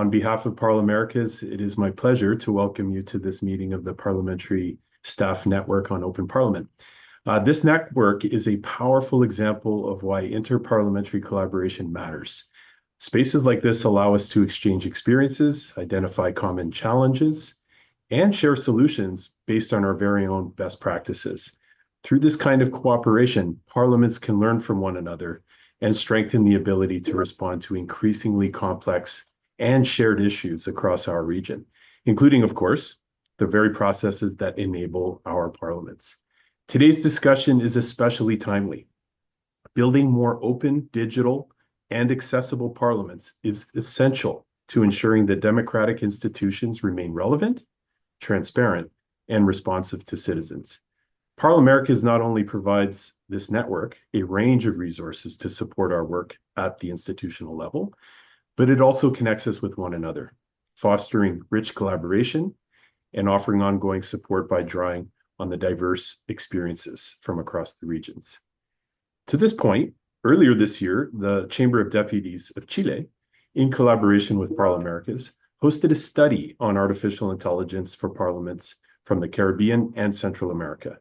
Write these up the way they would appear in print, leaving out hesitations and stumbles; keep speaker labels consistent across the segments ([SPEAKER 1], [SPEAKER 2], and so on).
[SPEAKER 1] On behalf of Parlaméricas, it is my pleasure to welcome you to this meeting of the Parliamentary Staff Network on Open Parliament. This network is a powerful example of why interparliamentary collaboration matters. Spaces like this allow us to exchange experiences, identify common challenges, and share solutions based on our very own best practices. Through this kind of cooperation, parliaments can learn from one another and strengthen the ability to respond to increasingly complex and shared issues across our region, including, of course, the very processes that enable our parliaments. Today's discussion is especially timely. Building more open, digital, and accessible parliaments is essential to ensuring that democratic institutions remain relevant, transparent, and responsive to citizens. Parlaméricas not only provides this network a range of resources to support our work at the institutional level, but it also connects us with one another, fostering rich collaboration and offering ongoing support by drawing on the diverse experiences from across the regions. To this point, earlier this year, the Chamber of Deputies of Chile, in collaboration with Parlaméricas, hosted a study on artificial intelligence for parliaments from the Caribbean and Central America.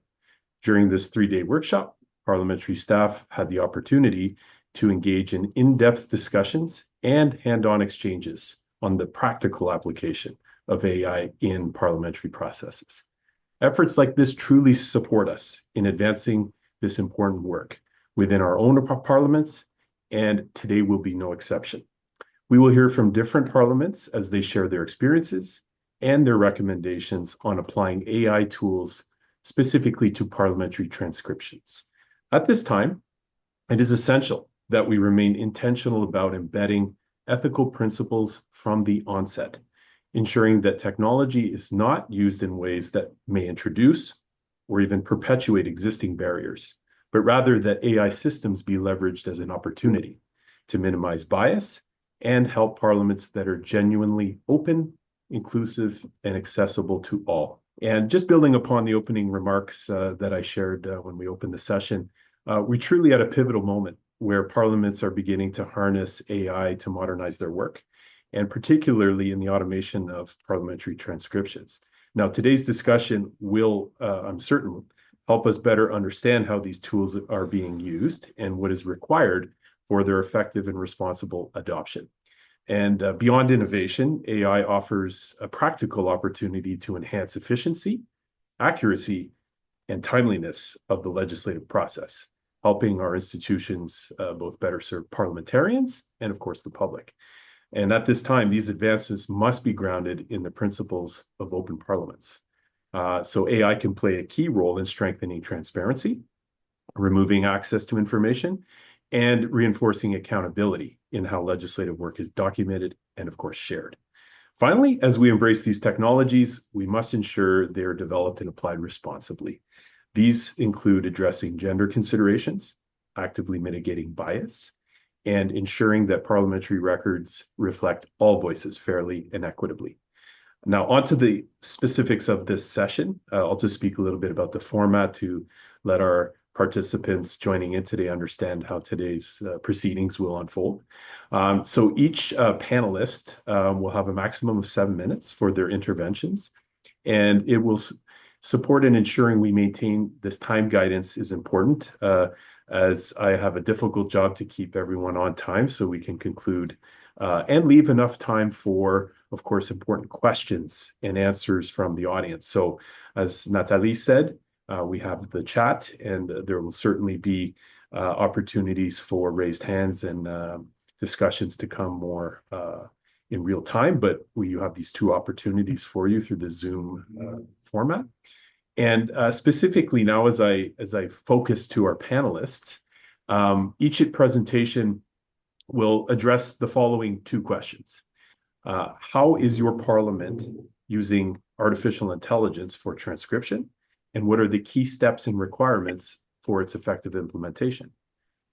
[SPEAKER 1] During this 3-day workshop, parliamentary staff had the opportunity to engage in in-depth discussions and hand-on exchanges on the practical application of AI in parliamentary processes. Efforts like this truly support us in advancing this important work within our own parliaments, and today will be no exception. We will hear from different parliaments as they share their experiences and their recommendations on applying AI tools specifically to parliamentary transcriptions. At this time, it is essential that we remain intentional about embedding ethical principles from the onset, ensuring that technology is not used in ways that may introduce or even perpetuate existing barriers, but rather that AI systems be leveraged as an opportunity to minimize bias and help parliaments that are genuinely open, inclusive, and accessible to all. And just building upon the opening remarks that I shared when we opened the session, we're truly at a pivotal moment where parliaments are beginning to harness AI to modernize their work, and particularly in the automation of parliamentary transcriptions. Now, today's discussion will, I'm certain, help us better understand how these tools are being used and what is required for their effective and responsible adoption. And beyond innovation, AI offers a practical opportunity to enhance efficiency, accuracy, and timeliness of the legislative process, helping our institutions both better serve parliamentarians and, of course, the public. And at this time, these advancements must be grounded in the principles of open parliaments. So AI can play a key role in strengthening transparency, removing access to information, and reinforcing accountability in how legislative work is documented and, of course, shared. Finally, as we embrace these technologies, we must ensure they are developed and applied responsibly. These include addressing gender considerations, actively mitigating bias, and ensuring that parliamentary records reflect all voices fairly and equitably. Now, on to the specifics of this session. I'll just speak a little bit about the format to let our participants joining in today understand how today's proceedings will unfold. So each panelist will have a maximum of 7 minutes for their interventions, and it will support in ensuring we maintain this time guidance is important, as I have a difficult job to keep everyone on time so we can conclude and leave enough time for, of course, important questions and answers from the audience. So as Nathalie said, we have the chat, and there will certainly be opportunities for raised hands and discussions to come more in real time, but you have these two opportunities for you through the Zoom format. And specifically now, as I focus to our panelists, each presentation will address the following 2 questions. How is your parliament using artificial intelligence for transcription? And what are the key steps and requirements for its effective implementation?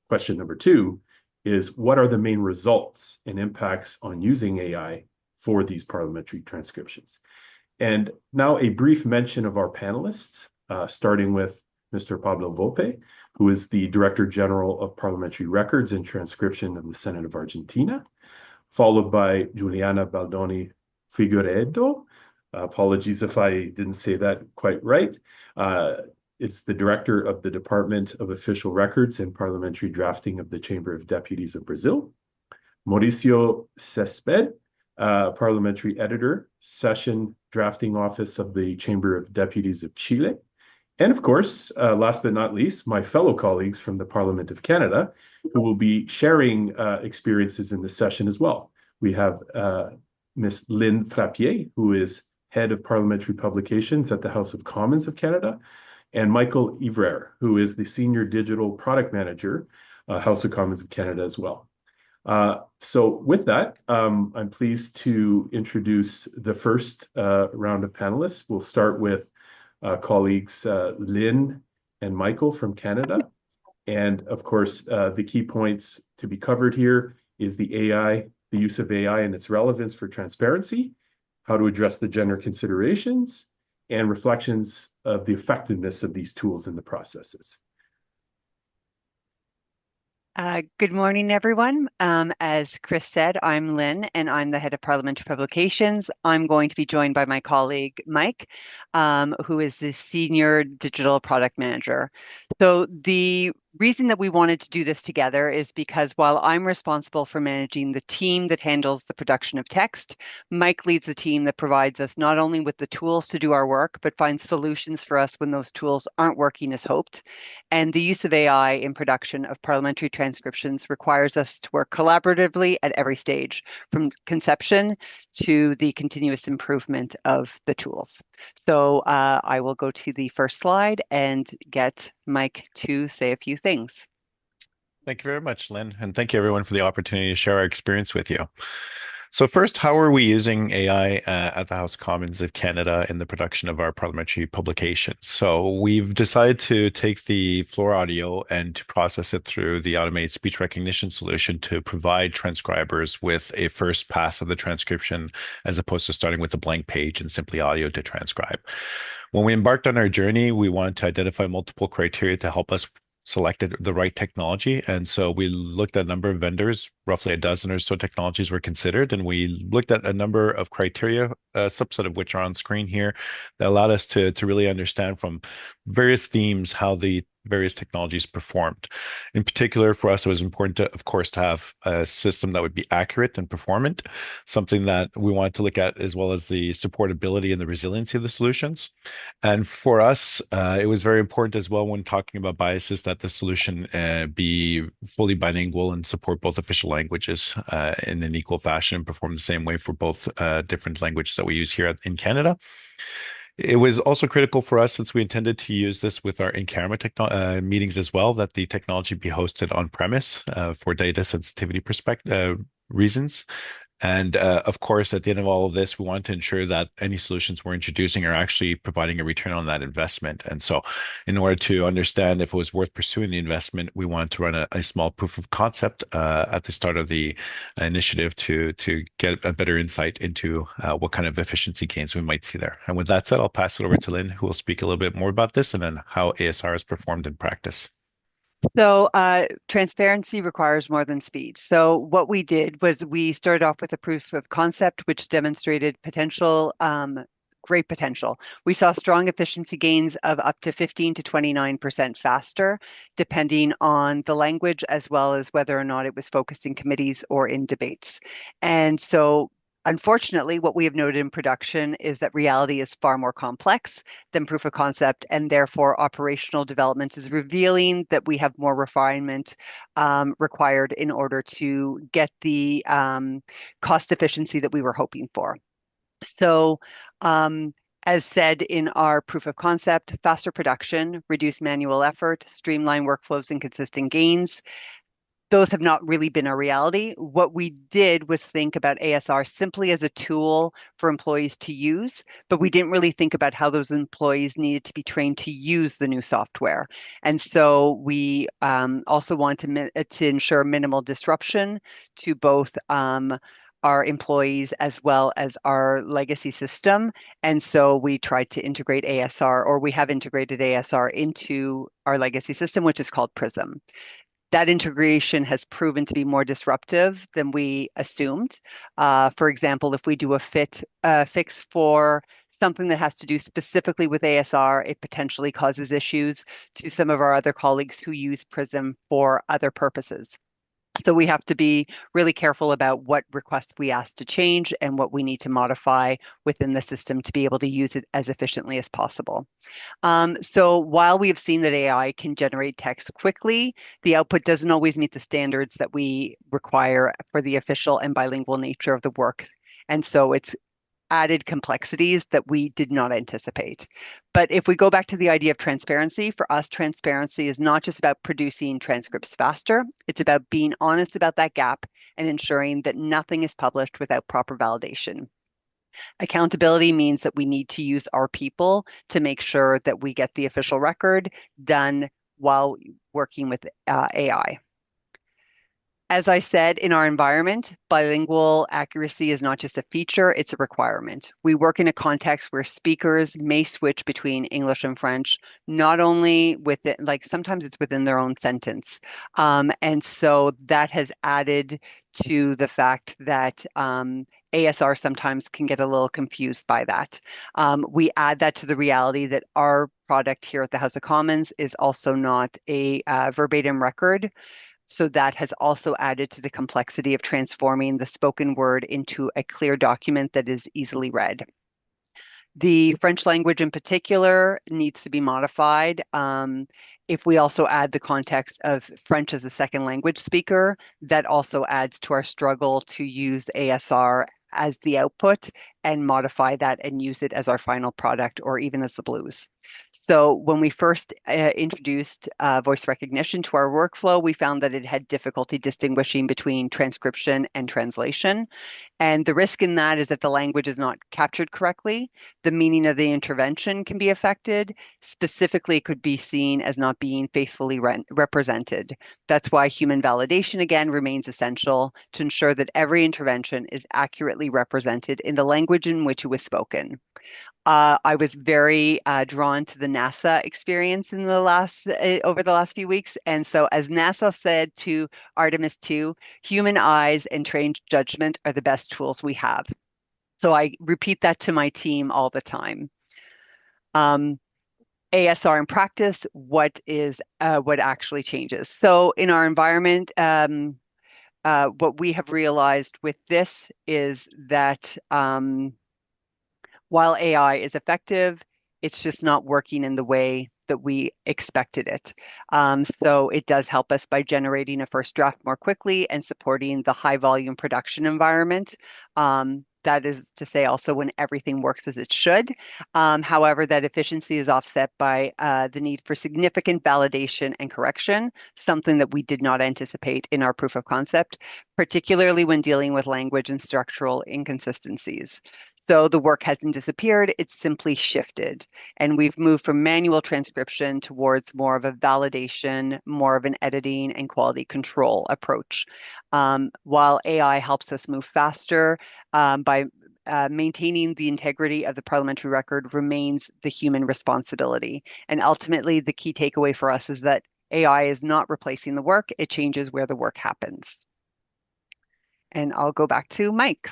[SPEAKER 1] Question number 2 is, what are the main results and impacts on using AI for these parliamentary transcriptions? And now a brief mention of our panelists, starting with Mr. Pablo Volpe, who is the Director General of Parliamentary Records and Transcription of the Senate of Argentina. followed by Juliana Baldoni Figueredo. Apologies if I didn't say that quite right. It's the director of the Department of Official Records and Parliamentary Drafting of the Chamber of Deputies of Brazil. Mauricio Cesped, parliamentary editor, Session Drafting Office of the Chamber of Deputies of Chile. And of course, last but not least, my fellow colleagues from the Parliament of Canada, who will be sharing experiences in this session as well. We have Ms. Lynn Frappier, who is Head of Parliamentary Publications at the House of Commons of Canada, and Michael Ivrer, who is the Senior Digital Product Manager, House of Commons of Canada as well. So with that, I'm pleased to introduce the first round of panelists. We'll start with colleagues Lynn and Michael from Canada. And of course, the key points to be covered here is the use of AI and its relevance for transparency, how to address the gender considerations, and reflections of the effectiveness of these tools in the processes.
[SPEAKER 2] Good morning, everyone. As Chris said, I'm Lynn, and I'm the head of Parliamentary Publications. I'm going to be joined by my colleague, Mike, who is the Senior Digital Product Manager. So the reason that we wanted to do this together is because while I'm responsible for managing the team that handles the production of text, Mike leads the team that provides us not only with the tools to do our work, but finds solutions for us when those tools aren't working as hoped. And the use of AI in production of parliamentary transcriptions requires us to work collaboratively at every stage, from conception to the continuous improvement of the tools. So I will go to the first slide and get Mike to say a few things.
[SPEAKER 3] Thank you very much, Lynn, and thank you everyone for the opportunity to share our experience with you. So first, how are we using AI at the House of Commons of Canada in the production of our parliamentary publications? So we've decided to take the floor audio and to process it through the automated speech recognition solution to provide transcribers with a first pass of the transcription, as opposed to starting with a blank page and simply audio to transcribe. When we embarked on our journey, we wanted to identify multiple criteria to help us selected the right technology. And so we looked at a number of vendors, roughly a dozen or so technologies were considered. And we looked at a number of criteria, a subset of which are on screen here, that allowed us to really understand from various themes how the various technologies performed. In particular, for us, it was important to, of course, to have a system that would be accurate and performant, something that we wanted to look at, as well as the supportability and the resiliency of the solutions. And for us, it was very important as well when talking about biases that the solution be fully bilingual and support both official languages in an equal fashion and perform the same way for both different languages that we use here in Canada. It was also critical for us, since we intended to use this with our in-camera meetings as well, that the technology be hosted on premise for data sensitivity reasons. And of course, at the end of all of this, we want to ensure that any solutions we're introducing are actually providing a return on that investment. And so in order to understand if it was worth pursuing the investment, we wanted to run a small proof of concept at the start of the initiative to get a better insight into what kind of efficiency gains we might see there. And with that said, I'll pass it over to Lynn, who will speak a little bit more about this and then how ASR is performed in practice.
[SPEAKER 2] So transparency requires more than speed. So what we did was we started off with a proof of concept, which demonstrated great potential. We saw strong efficiency gains of up to 15 to 29% faster, depending on the language, as well as whether or not it was focused in committees or in debates. And so unfortunately, what we have noted in production is that reality is far more complex than proof of concept, and therefore operational development is revealing that we have more refinement required in order to get the cost efficiency that we were hoping for. So as said in our proof of concept, faster production, reduce manual effort, streamline workflows and consistent gains. Those have not really been a reality. What we did was think about ASR simply as a tool for employees to use, but we didn't really think about how those employees needed to be trained to use the new software. And so we also want to ensure minimal disruption to both our employees as well as our legacy system. And so we tried to integrate ASR, or we have integrated ASR into our legacy system, which is called Prism. That integration has proven to be more disruptive than we assumed. For example, if we do a fix for something that has to do specifically with ASR, it potentially causes issues to some of our other colleagues who use Prism for other purposes. So we have to be really careful about what requests we ask to change and what we need to modify within the system to be able to use it as efficiently as possible. So while we have seen that AI can generate text quickly, the output doesn't always meet the standards that we require for the official and bilingual nature of the work. And so it's added complexities that we did not anticipate. But if we go back to the idea of transparency, for us, transparency is not just about producing transcripts faster, it's about being honest about that gap and ensuring that nothing is published without proper validation. Accountability means that we need to use our people to make sure that we get the official record done while working with AI. As I said, in our environment, bilingual accuracy is not just a feature, it's a requirement. We work in a context where speakers may switch between English and French, not only with it, like sometimes it's within their own sentence. And so that has added to the fact that ASR sometimes can get a little confused by that. We add that to the reality that our product here at the House of Commons is also not a verbatim record. So that has also added to the complexity of transforming the spoken word into a clear document that is easily read. The French language in particular needs to be modified. If we also add the context of French as a second language speaker, that also adds to our struggle to use ASR as the output and modify that and use it as our final product or even as the blues. So when we first introduced voice recognition to our workflow, we found that it had difficulty distinguishing between transcription and translation. And the risk in that is that the language is not captured correctly. The meaning of the intervention can be affected. Specifically, it could be seen as not being faithfully represented. That's why human validation, again, remains essential to ensure that every intervention is accurately represented in the language in which it was spoken. I was very drawn to the NASA experience in the over the last few weeks. And so as NASA said to Artemis 2, human eyes and trained judgment are the best tools we have. So I repeat that to my team all the time. ASR in practice, what actually changes? So in our environment, what we have realized with this is that while AI is effective, it's just not working in the way that we expected it. So it does help us by generating a first draft more quickly and supporting the high volume production environment. That is to say also when everything works as it should. However, that efficiency is offset by the need for significant validation and correction, something that we did not anticipate in our proof of concept, particularly when dealing with language and structural inconsistencies. So the work hasn't disappeared, it's simply shifted. And we've moved from manual transcription towards more of a validation, more of an editing and quality control approach. While AI helps us move faster by maintaining the integrity of the parliamentary record remains the human responsibility. And ultimately, the key takeaway for us is that AI is not replacing the work, it changes where the work happens. And I'll go back to Mike.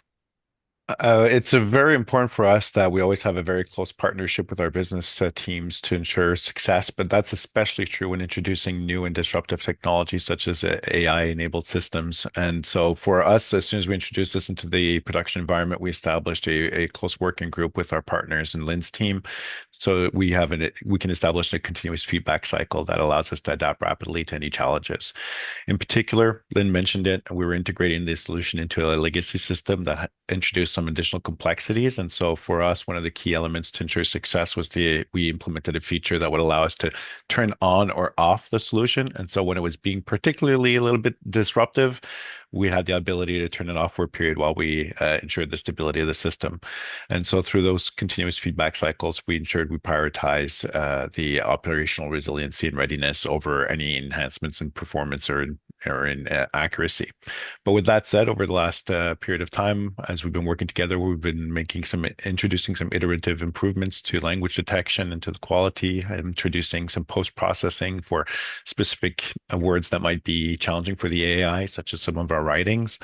[SPEAKER 3] It's very important for us that we always have a very close partnership with our business teams to ensure success, but that's especially true when introducing new and disruptive technologies such as AI-enabled systems. And so for us, as soon as we introduced this into the production environment, we established a close working group with our partners and Lynn's team so that we can establish a continuous feedback cycle that allows us to adapt rapidly to any challenges. In particular, Lynn mentioned it, we were integrating this solution into a legacy system that introduced some additional complexities. And so for us, one of the key elements to ensure success was we implemented a feature that would allow us to turn on or off the solution. And so when it was being particularly a little bit disruptive, we had the ability to turn it off for a period while we ensured the stability of the system. And so through those continuous feedback cycles, we ensured we prioritize the operational resiliency and readiness over any enhancements in performance or accuracy. But with that said, over the last period of time, as we've been working together, we've been introducing some iterative improvements to language detection and to the quality, introducing some post-processing for specific words that might be challenging for the AI, such as some of our writings.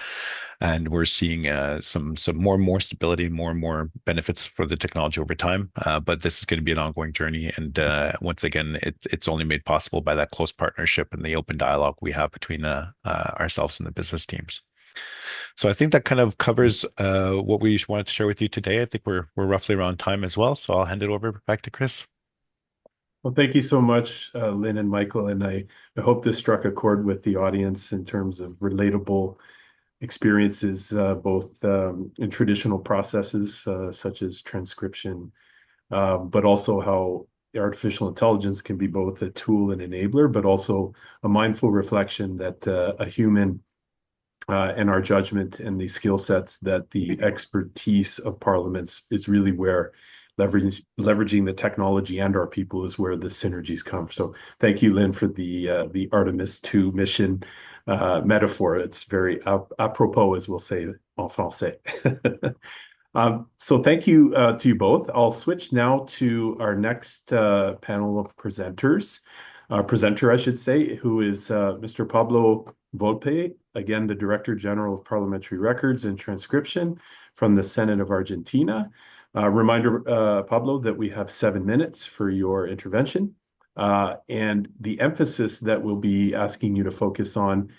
[SPEAKER 3] And we're seeing some more and more stability, more and more benefits for the technology over time. But this is going to be an ongoing journey. And once again, it's only made possible by that close partnership and the open dialogue we have between ourselves and the business teams. So I think that kind of covers what we wanted to share with you today. I think we're roughly around time as well. So I'll hand it over back to Chris.
[SPEAKER 1] Well, thank you so much, Lynn and Michael. And I hope this struck a chord with the audience in terms of relatable experiences, both in traditional processes such as transcription, but also how artificial intelligence can be both a tool and enabler, but also a mindful reflection that a human and our judgment and the skill sets that the expertise of parliaments is really where leveraging the technology and our people is where the synergies come. So thank you, Lynn, for the Artemis 2 mission metaphor. It's very apropos, as we'll say en français. So thank you to you both. I'll switch now to our next panel of presenters. Presenter, I should say, who is Mr. Pablo Volpe, again, the Director General of Parliamentary Records and Transcription from the Senate of Argentina. Reminder, Pablo, that we have 7 minutes for your intervention. And the emphasis that we'll be asking you to focus on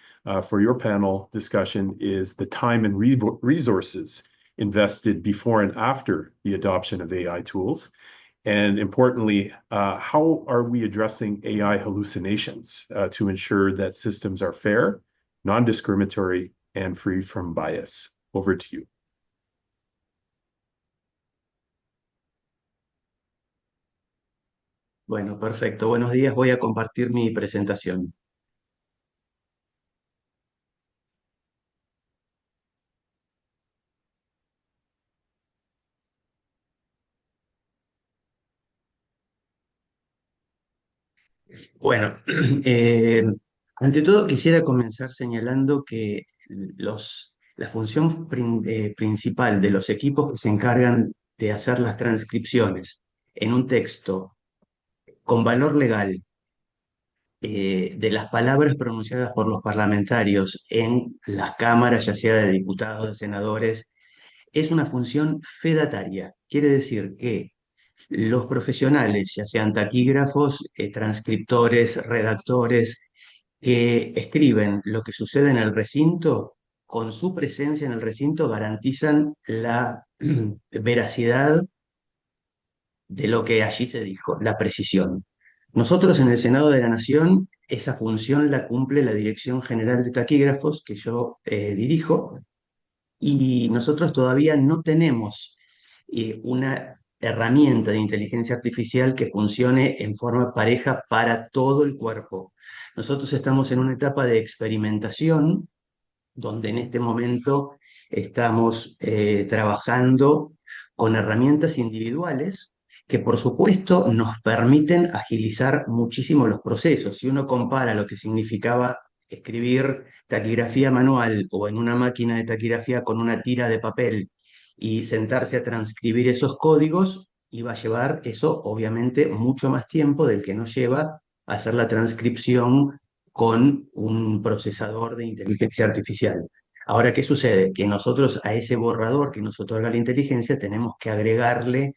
[SPEAKER 1] for your panel discussion is the time and resources invested before and after the adoption of AI tools. And importantly, how are we addressing AI hallucinations to ensure that systems are fair, non-discriminatory, and free from bias? Over to you.
[SPEAKER 4] Bueno, perfecto. Buenos días. Voy a compartir mi presentación. Bueno, ante todo quisiera comenzar señalando que la función principal de los equipos que se encargan de hacer las transcripciones en un texto con valor legal de las palabras pronunciadas por los parlamentarios en las cámaras, ya sea de diputados, de senadores, es una función fedataria. Quiere decir que los profesionales, ya sean taquígrafos, transcriptores, redactores, que escriben lo que sucede en el recinto, con su presencia en el recinto garantizan la veracidad de lo que allí se dijo, la precisión. Nosotros en el Senado de la Nación, esa función la cumple la Dirección General de Taquígrafos, que yo dirijo, y nosotros todavía no tenemos una herramienta de inteligencia artificial que funcione en forma pareja para todo el cuerpo. Nosotros estamos en una etapa de experimentación donde en este momento estamos trabajando con herramientas individuales que por supuesto nos permiten agilizar muchísimo los procesos. Si uno compara lo que significaba escribir taquigrafía manual o en una máquina de taquigrafía con una tira de papel y sentarse a transcribir esos códigos, iba a llevar eso obviamente mucho más tiempo del que nos lleva a hacer la transcripción con un procesador de inteligencia artificial. Ahora, ¿qué sucede? Que nosotros a ese borrador que nos otorga la inteligencia tenemos que agregarle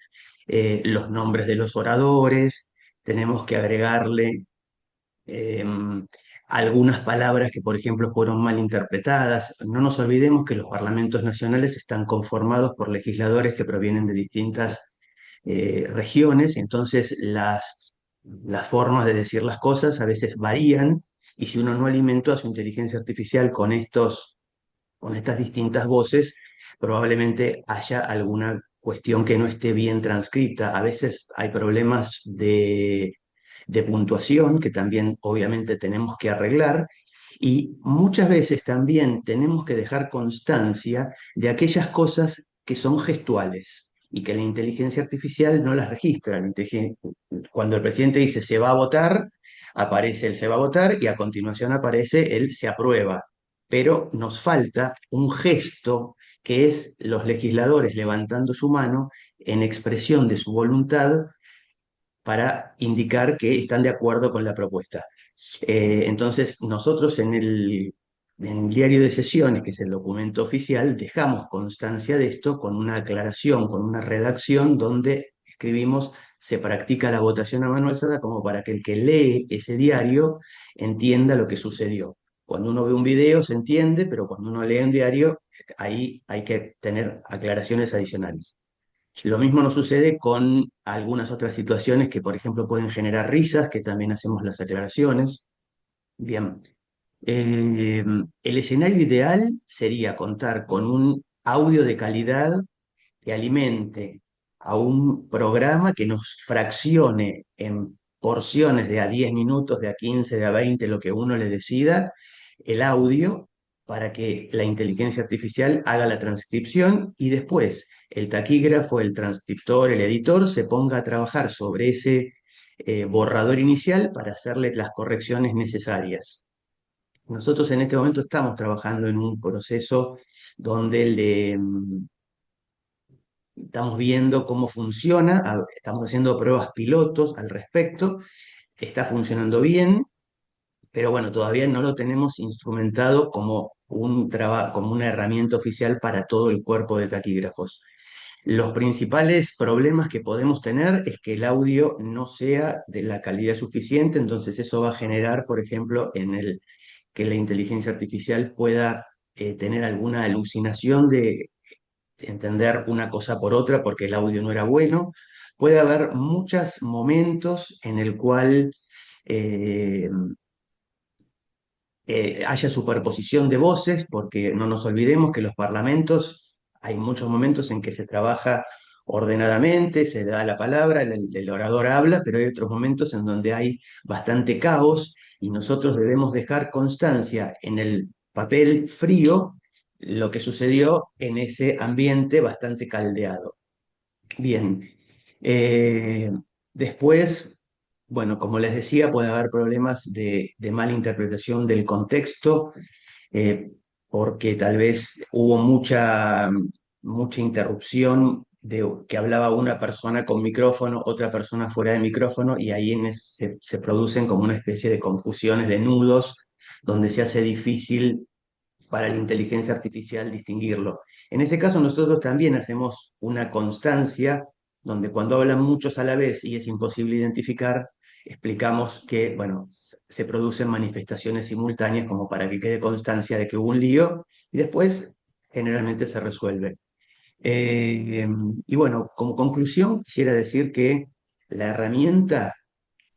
[SPEAKER 4] los nombres de los oradores, tenemos que agregarle eh, algunas palabras que, por ejemplo, fueron mal interpretadas. No nos olvidemos que los parlamentos nacionales están conformados por legisladores que provienen de distintas regiones, entonces las formas de decir las cosas a veces varían, y si uno no alimentó a su inteligencia artificial con estas distintas voces, probablemente haya alguna cuestión que no esté bien transcrita. A veces hay problemas de puntuación que también obviamente tenemos que arreglar, y muchas veces también tenemos que dejar constancia de aquellas cosas que son gestuales y que la inteligencia artificial no las registra. Cuando el presidente dice se va a votar, aparece el se va a votar y a continuación aparece el se aprueba. Pero nos falta un gesto que es los legisladores levantando su mano en expresión de su voluntad para indicar que están de acuerdo con la propuesta. Entonces, nosotros en el diario de sesiones, que es el documento oficial, dejamos constancia de esto con una aclaración, con una redacción donde escribimos: se practica la votación a mano alzada, como para que el que lee ese diario entienda lo que sucedió. Cuando uno ve un video se entiende, pero cuando uno lee un diario, ahí hay que tener aclaraciones adicionales. Lo mismo nos sucede con algunas otras situaciones que, por ejemplo, pueden generar risas, que también hacemos las aclaraciones. Bien, el escenario ideal sería contar con un audio de calidad que alimente a un programa que nos fraccione en porciones de a 10 minutos, de a 15, de a 20, lo que uno le decida, el audio, para que la inteligencia artificial haga la transcripción y después el taquígrafo, el transcriptor, el editor se ponga a trabajar sobre ese borrador inicial para hacerle las correcciones necesarias. Nosotros en este momento estamos trabajando en un proceso donde estamos viendo cómo funciona, estamos haciendo pruebas pilotos al respecto, está funcionando bien, pero bueno, todavía no lo tenemos instrumentado como como una herramienta oficial para todo el cuerpo de taquígrafos. Los principales problemas que podemos tener es que el audio no sea de la calidad suficiente, entonces eso va a generar, por ejemplo, que la inteligencia artificial pueda tener alguna alucinación de entender una cosa por otra porque el audio no era bueno. Puede haber muchos momentos en el cual eh, haya superposición de voces, porque no nos olvidemos que los parlamentos, hay muchos momentos en que se trabaja ordenadamente, se da la palabra, el orador habla, pero hay otros momentos en donde hay bastante caos y nosotros debemos dejar constancia en el papel frío lo que sucedió en ese ambiente bastante caldeado. Bien. Eh, Después, bueno, como les decía, puede haber problemas de mala interpretación del contexto, eh, porque tal vez hubo mucha interrupción de que hablaba una persona con micrófono, otra persona fuera de micrófono, y ahí se producen como una especie de confusiones, de nudos, donde se hace difícil para la inteligencia artificial distinguirlo. En ese caso, nosotros también hacemos una constancia donde cuando hablan muchos a la vez y es imposible identificar, explicamos que, bueno, se producen manifestaciones simultáneas como para que quede constancia de que hubo un lío y después generalmente se resuelve. Y bueno, como conclusión, quisiera decir que la herramienta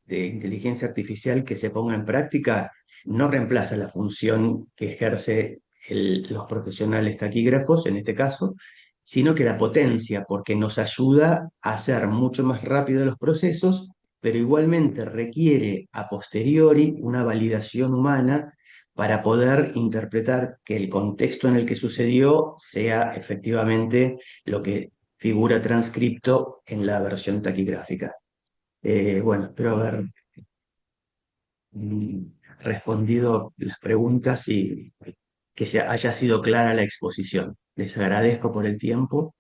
[SPEAKER 4] de inteligencia artificial que se ponga en práctica no reemplaza la función que ejerce los profesionales taquígrafos, en este caso, sino que la potencia, porque nos ayuda a hacer mucho más rápido los procesos, pero igualmente requiere a posteriori una validación humana para poder interpretar que el contexto en el que sucedió sea efectivamente lo que figura transcripto en la versión taquigráfica. Bueno, espero haber mm, respondido las preguntas y que haya sido clara la exposición. Les agradezco por el tiempo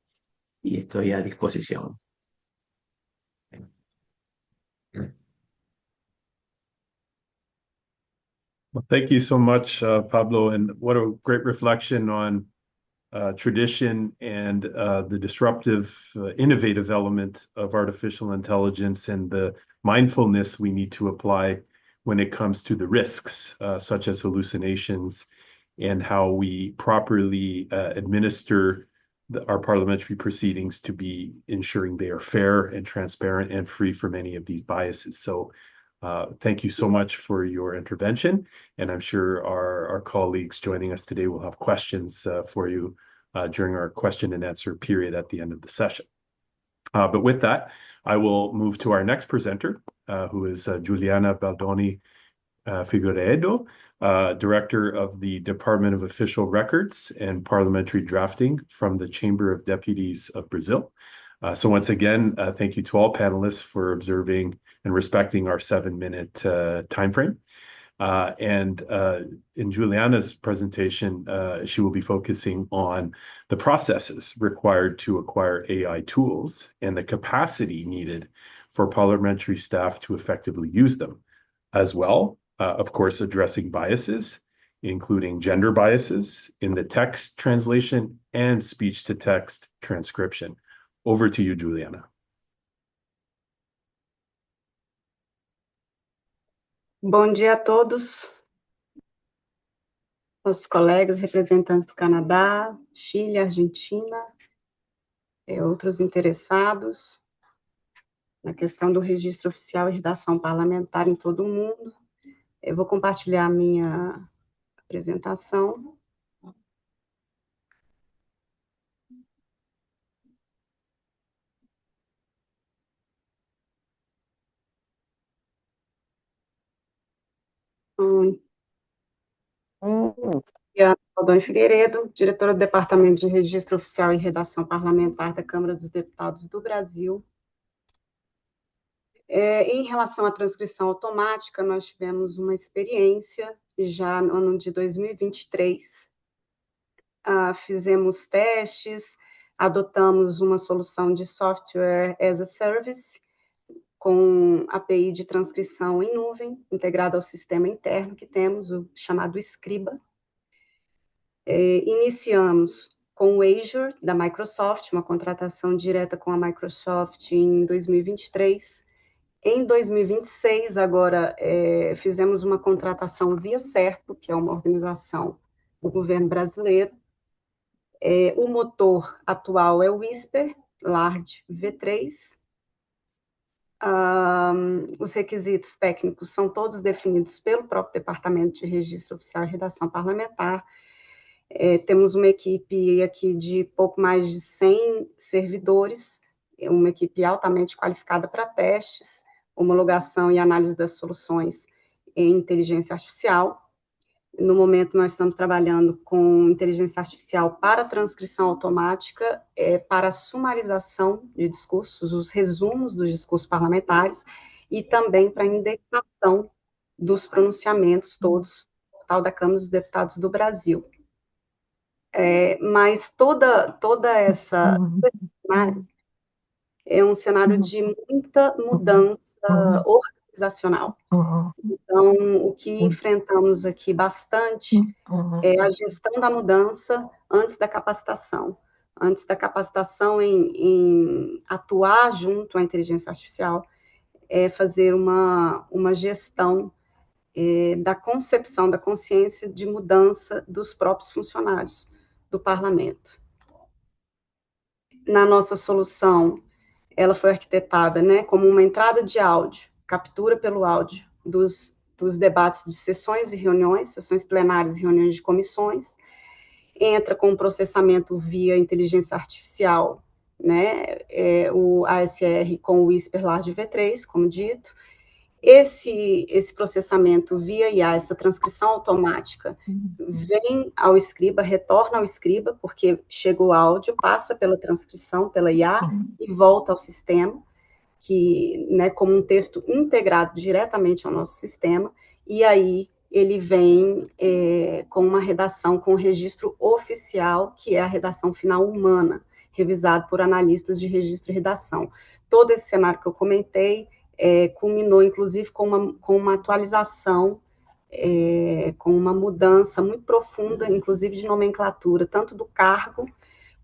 [SPEAKER 4] y estoy a disposición.
[SPEAKER 1] Well, thank you so much, Pablo, and what a great reflection on tradition and the disruptive, innovative element of artificial intelligence and the mindfulness we need to apply when it comes to the risks, such as hallucinations, and how we properly administer our parliamentary proceedings to be ensuring they are fair and transparent and free from any of these biases. So thank you so much for your intervention. And I'm sure our colleagues joining us today will have questions for you during our question and answer period at the end of the session. But with that, I will move to our next presenter, who is Juliana Baldoni Figueiredo, Director of the Department of Official Records and Parliamentary Drafting from the Chamber of Deputies of Brazil. So once again, thank you to all panelists for observing and respecting our 7-minute time frame. In Juliana's presentation, she will be focusing on the processes required to acquire AI tools and the capacity needed for parliamentary staff to effectively use them, as well, of course, addressing biases, including gender biases in the text translation and speech-to-text transcription. Over to you, Juliana.
[SPEAKER 5] Bom dia a todos, nossos colegas representantes do Canadá, Chile, Argentina, e outros interessados na questão do registro oficial e redação parlamentar em todo o mundo. Eu vou compartilhar a minha apresentação. Aldone Figueiredo, diretora do Departamento de Registro Oficial e Redação Parlamentar da Câmara dos Deputados do Brasil. Em relação à transcrição automática, nós tivemos uma experiência já no ano de 2023. Fizemos testes, adotamos uma solução de software as a service, com API de transcrição em nuvem, integrada ao sistema interno que temos, o chamado Scriba. Iniciamos com o Azure, da Microsoft, uma contratação direta com a Microsoft em 2023. Em 2026, agora, fizemos uma contratação via Serpo, que é uma organização do governo brasileiro. O motor atual é o Whisper, Large V3. Os requisitos técnicos são todos definidos pelo próprio Departamento de Registro Oficial e Redação Parlamentar. Temos uma equipe aqui de pouco mais de 100 servidores, uma equipe altamente qualificada para testes, homologação e análise das soluções em inteligência artificial. No momento, nós estamos trabalhando com inteligência artificial para transcrição automática, para sumarização de discursos, os resumos dos discursos parlamentares, e também para indexação dos pronunciamentos todos, no portal da Câmara dos Deputados do Brasil. Mas toda essa cenário é um cenário de muita mudança organizacional. Então, o que enfrentamos aqui bastante é a gestão da mudança antes da capacitação. Antes da capacitação em atuar junto à inteligência artificial, fazer uma gestão da concepção, da consciência de mudança dos próprios funcionários do parlamento. Na nossa solução, ela foi arquitetada, como uma entrada de áudio, captura pelo áudio dos debates de sessões e reuniões, sessões plenárias e reuniões de comissões, entra com processamento via inteligência artificial, o ASR com o Whisper Large V3, como dito. Esse processamento via IA, essa transcrição automática, vem ao Scriba, retorna ao Scriba, porque chega o áudio, passa pela transcrição, pela IA, e volta ao sistema, que, como um texto integrado diretamente ao nosso sistema, e aí ele vem com uma redação, com um registro oficial, que é a redação final humana, revisado por analistas de registro e redação. Todo esse cenário que eu comentei culminou, inclusive, com uma atualização, com uma mudança muito profunda, inclusive de nomenclatura, tanto do cargo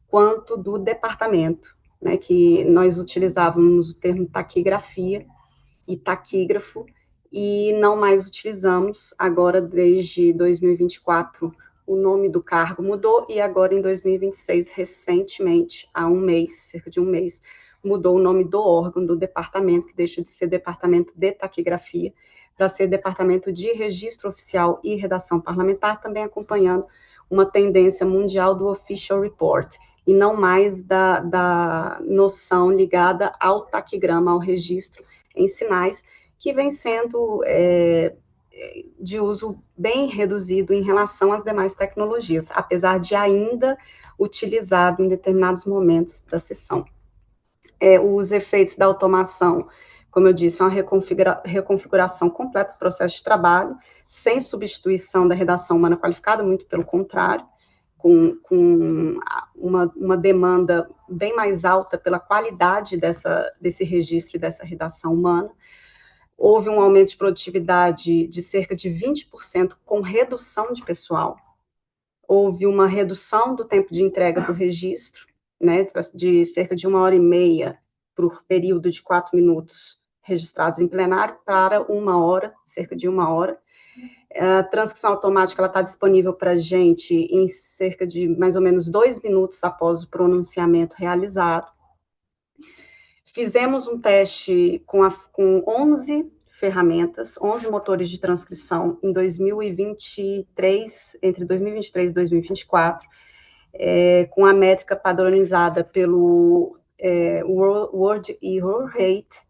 [SPEAKER 5] quanto do departamento, que nós utilizávamos o termo taquigrafia e taquígrafo, e não mais utilizamos. Agora, desde 2024, o nome do cargo mudou, e agora, em 2026, recentemente, há um mês, cerca de um mês, mudou o nome do órgão, do departamento, que deixa de ser Departamento de Taquigrafia, para ser Departamento de Registro Oficial e Redação Parlamentar, também acompanhando uma tendência mundial do Official Report, e não mais da noção ligada ao taquigrama, ao registro em sinais, que vem sendo de uso bem reduzido em relação às demais tecnologias, apesar de ainda utilizado em determinados momentos da sessão. Os efeitos da automação Como eu disse, é uma reconfiguração completa do processo de trabalho, sem substituição da redação humana qualificada, muito pelo contrário, com uma demanda bem mais alta pela qualidade desse registro e dessa redação humana. Houve um aumento de produtividade de cerca de 20% com redução de pessoal. Houve uma redução do tempo de entrega do registro, né, de cerca de 1h30 por período de 4 minutos registrados em plenário para 1 hora, cerca de 1 hora. A transcrição automática está disponível para a gente em cerca de mais ou menos 2 minutos após o pronunciamento realizado. Fizemos um teste com 11 ferramentas, 11 motores de transcrição em 2023, entre 2023 e 2024, com a métrica padronizada pelo World Error Rate.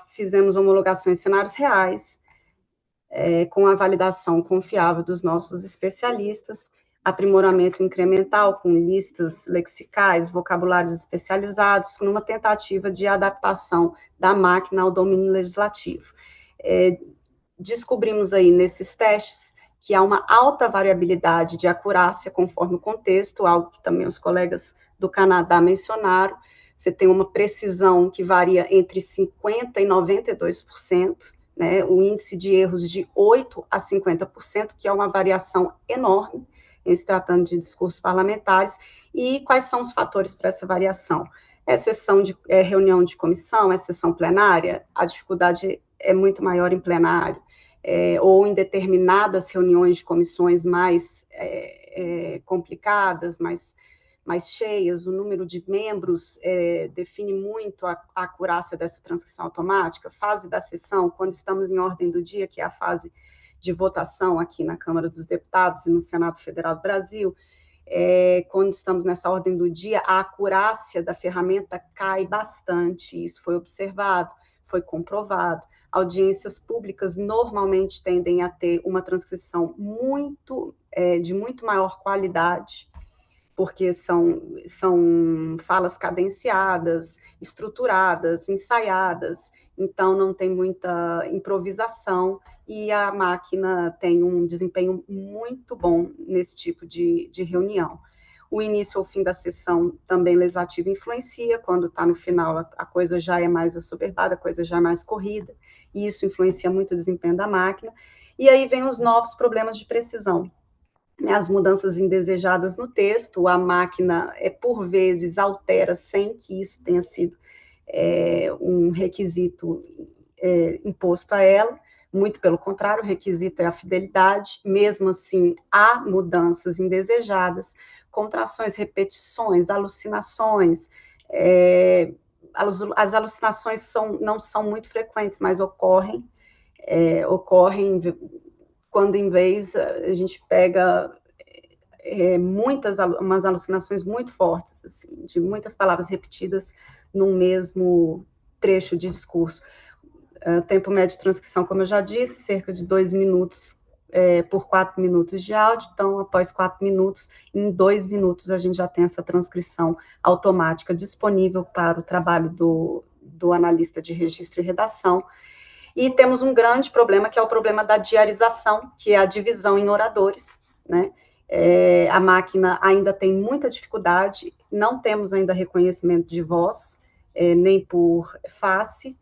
[SPEAKER 5] Fizemos homologação em cenários reais, com a validação confiável dos nossos especialistas, aprimoramento incremental com listas lexicais, vocabulários especializados, numa tentativa de adaptação da máquina ao domínio legislativo. Descobrimos aí nesses testes que há uma alta variabilidade de acurácia conforme o contexto, algo que também os colegas do Canadá mencionaram. Você tem uma precisão que varia entre 50% e 92%, né, o índice de erros de 8% a 50%, que é uma variação enorme, em se tratando de discursos parlamentares. E quais são os fatores para essa variação? Sessão de reunião de comissão, sessão plenária, a dificuldade é muito maior em plenário, ou em determinadas reuniões de comissões mais complicadas, mais cheias, o número de membros define muito a acurácia dessa transcrição automática. Fase da sessão, quando estamos em ordem do dia, que é a fase de votação aqui na Câmara dos Deputados e no Senado Federal do Brasil, quando estamos nessa ordem do dia, a acurácia da ferramenta cai bastante, isso foi observado, foi comprovado. Audiências públicas normalmente tendem a ter uma transcrição de muito maior qualidade, porque são falas cadenciadas, estruturadas, ensaiadas, então não tem muita improvisação, e a máquina tem um desempenho muito bom nesse tipo de reunião. O início ou fim da sessão também legislativa influencia, quando está no final a coisa já é mais assoberbada, a coisa já é mais corrida, e isso influencia muito o desempenho da máquina. E aí vem os novos problemas de precisão, as mudanças indesejadas no texto, a máquina, por vezes, altera sem que isso tenha sido um requisito imposto a ela, muito pelo contrário, o requisito é a fidelidade, mesmo assim, há mudanças indesejadas, contrações, repetições, alucinações, as alucinações não são muito frequentes, mas ocorrem quando, em vez, a gente pega umas alucinações muito fortes, assim, de muitas palavras repetidas num mesmo trecho de discurso. Tempo médio de transcrição, como eu já disse, cerca de 2 minutos por 4 minutos de áudio, então, após 4 minutos, em 2 minutos, a gente já tem essa transcrição automática disponível para o trabalho do analista de registro e redação. E temos um grande problema, que é o problema da diarização, que é a divisão em oradores, né? A máquina ainda tem muita dificuldade, não temos ainda reconhecimento de voz, nem por face,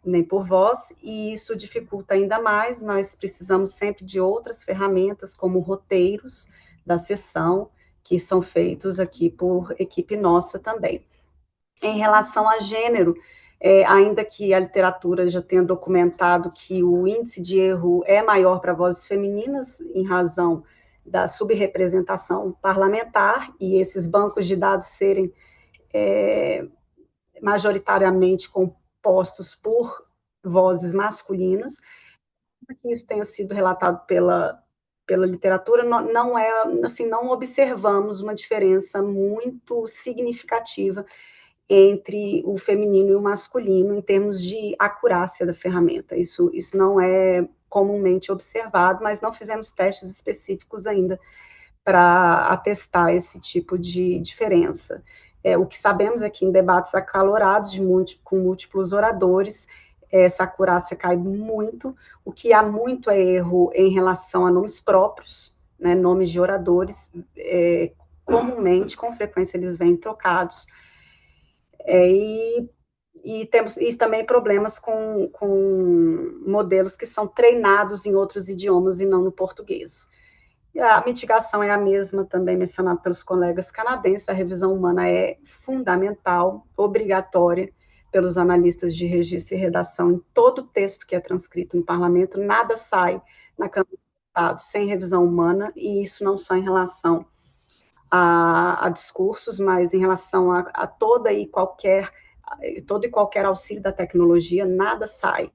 [SPEAKER 5] nem por voz, e isso dificulta ainda mais. Nós precisamos sempre de outras ferramentas, como roteiros da sessão, que são feitos aqui por equipe nossa também. Em relação a gênero, ainda que a literatura já tenha documentado que o índice de erro é maior para vozes femininas, em razão da subrepresentação parlamentar, e esses bancos de dados serem majoritariamente compostos por vozes masculinas, que isso tenha sido relatado pela literatura, não assim, não observamos uma diferença muito significativa entre o feminino e o masculino em termos de acurácia da ferramenta. Isso não é comumente observado, mas não fizemos testes específicos ainda para atestar esse tipo de diferença. O que sabemos é que em debates acalorados com múltiplos oradores, essa acurácia cai muito. O que há muito é erro em relação a nomes próprios, né, nomes de oradores, comumente, com frequência, eles vêm trocados. E temos também problemas com modelos que são treinados em outros idiomas e não no português. A mitigação é a mesma, também mencionada pelos colegas canadenses. A revisão humana é fundamental, obrigatória pelos analistas de registro e redação em todo texto que é transcrito no parlamento. Nada sai na Câmara dos Deputados sem revisão humana, e isso não só em relação a discursos, mas em relação a todo e qualquer auxílio da tecnologia. Nada sai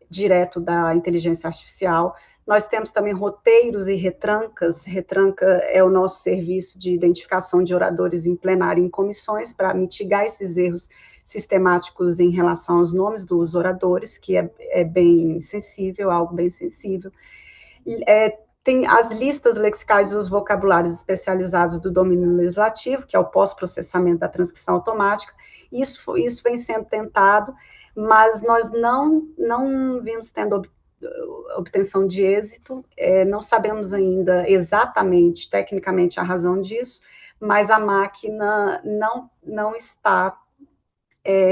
[SPEAKER 5] direto da inteligência artificial. Nós temos também roteiros e retrancas. Retranca é o nosso serviço de identificação de oradores em plenário e em comissões, para mitigar esses erros sistemáticos em relação aos nomes dos oradores, que é bem sensível, algo bem sensível. Tem as listas lexicais e os vocabulários especializados do domínio legislativo, que é o pós-processamento da transcrição automática. Isso vem sendo tentado, mas nós não vimos tendo obtenção de êxito. Não sabemos ainda exatamente, tecnicamente, a razão disso, mas a máquina não está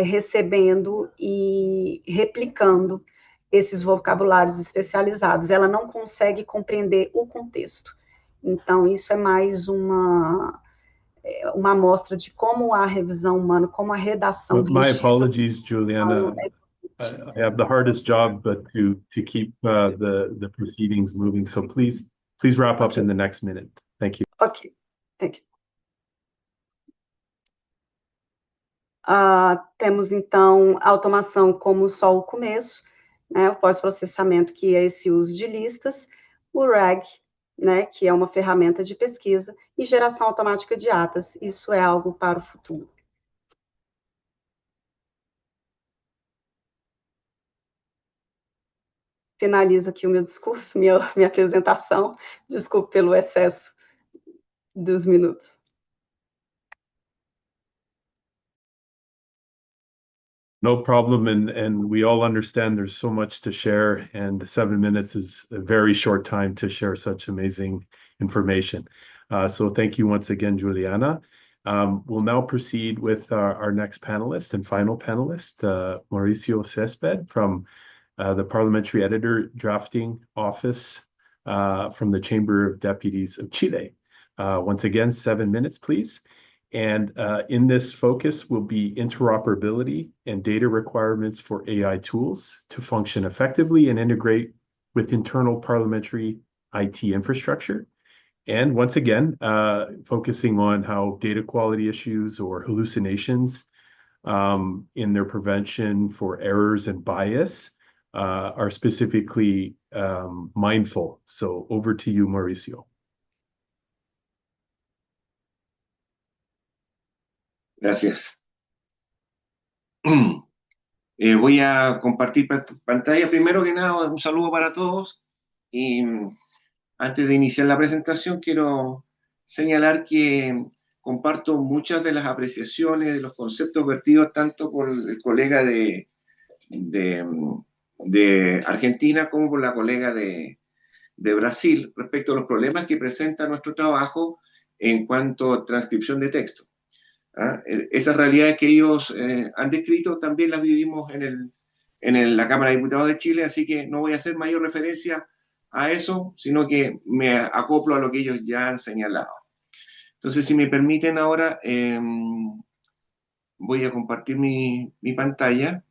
[SPEAKER 5] recebendo e replicando esses vocabulários especializados. Ela não consegue compreender o contexto. Então, isso é mais uma amostra de como a revisão humana, como a redação...
[SPEAKER 1] My apologies, Juliana. I have the hardest job, but to keep the proceedings moving. So please wrap up in the next minute. Thank you.
[SPEAKER 5] Okay, thank you. Temos, então, a automação como só o começo, né, o pós-processamento, que é esse uso de listas, o RAG, né, que é uma ferramenta de pesquisa, e geração automática de atas. Isso é algo para o futuro. Finalizo aqui o meu discurso, minha apresentação. Desculpe pelo excesso dos minutos.
[SPEAKER 1] No problem, and we all understand there's so much to share, and 7 minutes is a very short time to share such amazing information. So thank you once again, Juliana. We'll now proceed with our next panelist and final panelist, Mauricio Cespedes from the Parliamentary Editor Drafting Office from the Chamber of Deputies of Chile. Once again, 7 minutes, please. And in this focus will be interoperability and data requirements for AI tools to function effectively and integrate with internal parliamentary IT infrastructure. And once again, focusing on how data quality issues or hallucinations in their prevention for errors and bias are specifically mindful. So over to you, Mauricio.
[SPEAKER 6] Gracias. Voy a compartir pantalla. Primero que nada, un saludo para todos. Y antes de iniciar la presentación, quiero señalar que comparto muchas de las apreciaciones, de los conceptos vertidos tanto por el colega de Argentina como por la colega de Brasil respecto a los problemas que presenta nuestro trabajo en cuanto a transcripción de texto. Esas realidades que ellos han descrito también las vivimos en la Cámara de Diputados de Chile, así que no voy a hacer mayor referencia a eso, sino que me acoplo a lo que ellos ya han señalado. Entonces, si me permiten ahora, voy a compartir mi pantalla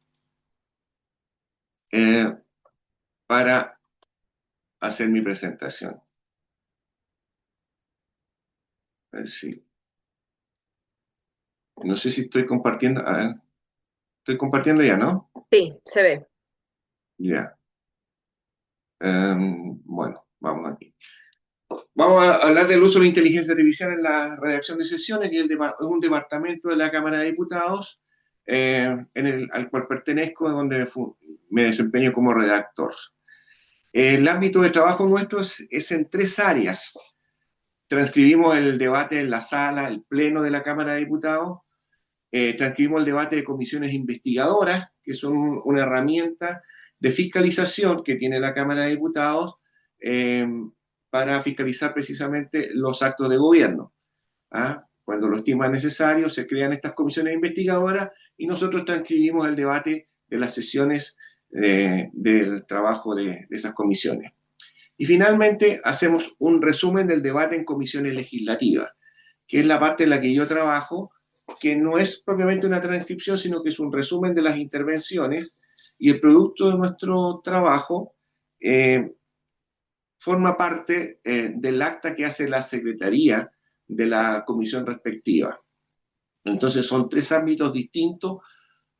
[SPEAKER 6] para hacer mi presentación. A ver si... No sé si estoy compartiendo. A ver. Estoy compartiendo ya, ¿no?
[SPEAKER 7] Sí, se ve.
[SPEAKER 6] Ya. Bueno, vamos aquí. Vamos a hablar del uso de la inteligencia artificial en la redacción de sesiones, que es un departamento de la Cámara de Diputados al cual pertenezco, donde me desempeño como redactor. El ámbito de trabajo nuestro es en 3 áreas. Transcribimos el debate en la sala, el pleno de la Cámara de Diputados, transcribimos el debate de comisiones investigadoras, que son una herramienta de fiscalización que tiene la Cámara de Diputados para fiscalizar precisamente los actos de gobierno. Cuando lo estima necesario, se crean estas comisiones investigadoras y nosotros transcribimos el debate de las sesiones del trabajo de esas comisiones. Y finalmente hacemos un resumen del debate en comisiones legislativas, que es la parte en la que yo trabajo, que no es propiamente una transcripción, sino que es un resumen de las intervenciones, y el producto de nuestro trabajo forma parte del acta que hace la Secretaría de la comisión respectiva. Entonces son 3 ámbitos distintos,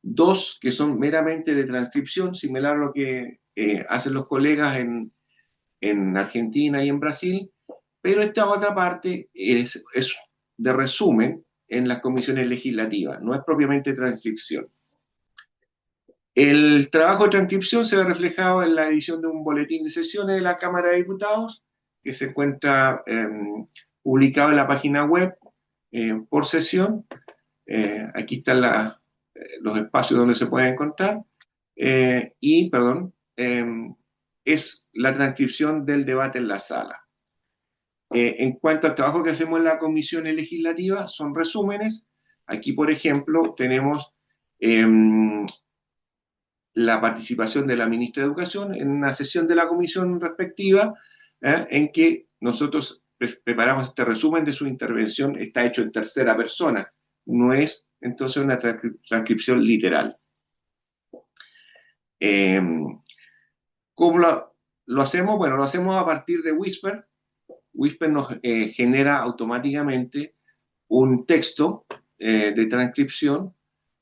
[SPEAKER 6] 2 que son meramente de transcripción, similar a lo que hacen los colegas en Argentina y en Brasil, pero esta otra parte es de resumen en las comisiones legislativas, no es propiamente transcripción. El trabajo de transcripción se ve reflejado en la edición de un boletín de sesiones de la Cámara de Diputados, que se encuentra publicado en la página web por sesión. Aquí están los espacios donde se puede encontrar. Es la transcripción del debate en la sala. En cuanto al trabajo que hacemos en la comisión legislativa, son resúmenes. Aquí, por ejemplo, tenemos la participación de la ministra de Educación en una sesión de la comisión respectiva, en que nosotros preparamos este resumen de su intervención. Está hecho en tercera persona, no es entonces una transcripción literal. ¿Cómo lo hacemos? Bueno, lo hacemos a partir de Whisper. Whisper nos genera automáticamente un texto de transcripción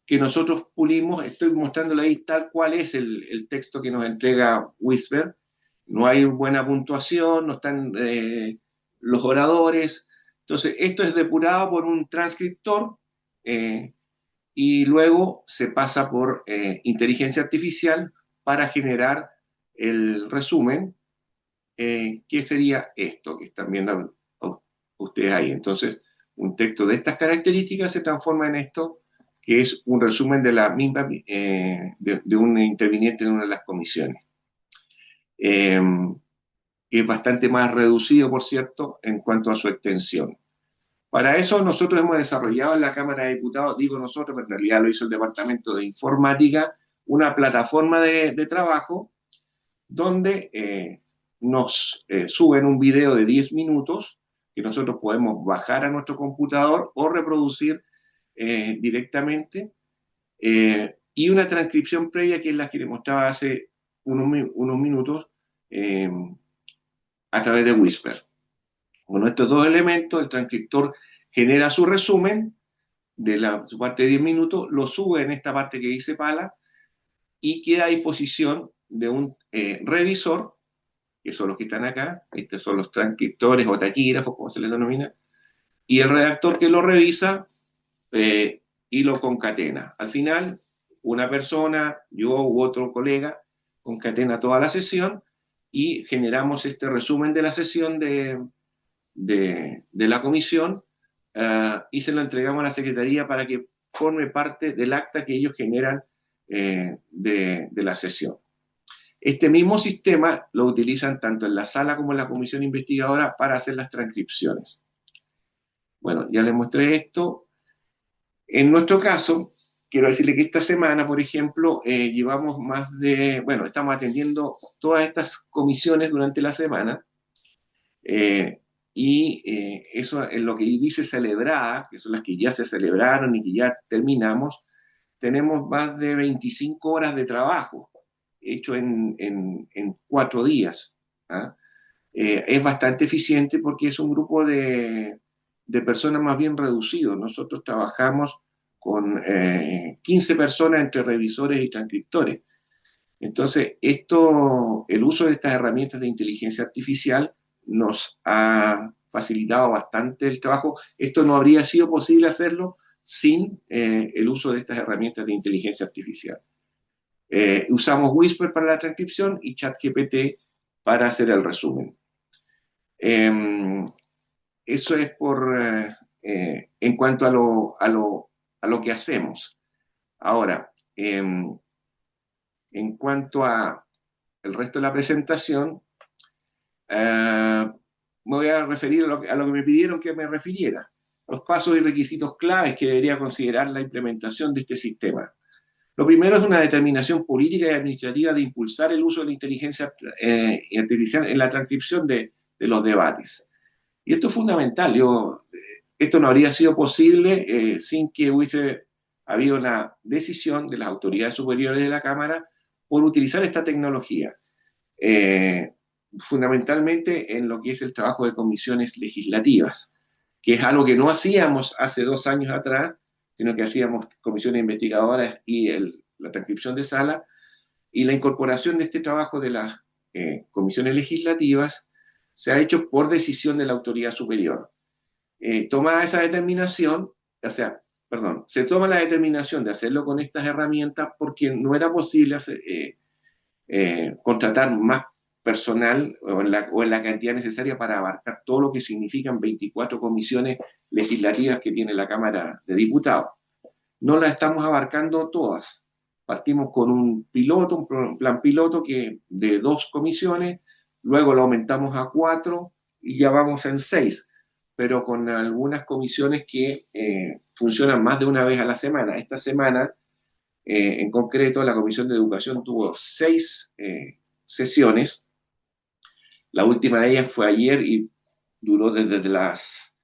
[SPEAKER 6] que nosotros pulimos. Estoy mostrándole ahí tal cual es el texto que nos entrega Whisper. No hay buena puntuación, no están los oradores. Entonces, esto es depurado por un transcriptor y luego se pasa por inteligencia artificial para generar el resumen, que sería esto que están viendo ustedes ahí. Entonces, un texto de estas características se transforma en esto, que es un resumen de la misma, de un interviniente en una de las comisiones. Es bastante más reducido, por cierto, en cuanto a su extensión. Para eso nosotros hemos desarrollado en la Cámara de Diputados, digo nosotros, pero en realidad lo hizo el Departamento de Informática, una plataforma de trabajo donde nos suben un video de 10 minutos que nosotros podemos bajar a nuestro computador o reproducir directamente, y una transcripción previa, que es la que les mostraba hace unos minutos, a través de Whisper. Con estos 2 elementos, el transcriptor genera su resumen de su parte de 10 minutos, lo sube en esta parte que dice Pala, y queda a disposición de un revisor, que son los que están acá. Estos son los transcriptores o taquígrafos, como se les denomina, y el redactor que lo revisa y lo concatena. Al final, una persona, yo u otro colega, concatena toda la sesión y generamos este resumen de la sesión de la comisión, y se lo entregamos a la Secretaría para que forme parte del acta que ellos generan de la sesión. Este mismo sistema lo utilizan tanto en la sala como en la comisión investigadora para hacer las transcripciones. Bueno, ya les mostré esto. En nuestro caso, quiero decirle que esta semana, por ejemplo, llevamos estamos atendiendo todas estas comisiones durante la semana, eso en lo que dice celebrada, que son las que ya se celebraron y que ya terminamos, tenemos más de 25 horas de trabajo hecho en 4 días. Es bastante eficiente porque es un grupo de personas más bien reducido. Nosotros trabajamos con 15 personas entre revisores y transcriptores. Entonces, el uso de estas herramientas de inteligencia artificial nos ha facilitado bastante el trabajo. Esto no habría sido posible hacerlo sin el uso de estas herramientas de inteligencia artificial. Usamos Whisper para la transcripción y ChatGPT para hacer el resumen. Eso es en cuanto a lo que hacemos. Ahora, en cuanto a el resto de la presentación, me voy a referir a lo que me pidieron que me refiriera. Los pasos y requisitos claves que debería considerar la implementación de este sistema. Lo primero es una determinación política y administrativa de impulsar el uso de la inteligencia artificial en la transcripción de los debates. Y esto es fundamental. Esto no habría sido posible sin que hubiese habido una decisión de las autoridades superiores de la Cámara por utilizar esta tecnología. Fundamentalmente en lo que es el trabajo de comisiones legislativas, que es algo que no hacíamos hace 2 años atrás, sino que hacíamos comisiones investigadoras y la transcripción de sala, y la incorporación de este trabajo de las comisiones legislativas se ha hecho por decisión de la autoridad superior. Tomada esa determinación, se toma la determinación de hacerlo con estas herramientas porque no era posible contratar más personal o en la cantidad necesaria para abarcar todo lo que significan 24 comisiones legislativas que tiene la Cámara de Diputados. No las estamos abarcando todas. Partimos con un plan piloto de 2 comisiones, luego lo aumentamos a 4 y ya vamos en 6, pero con algunas comisiones que funcionan más de una vez a la semana. Esta semana, en concreto, la Comisión de Educación tuvo 6 sesiones. La última de ellas fue ayer y duró desde las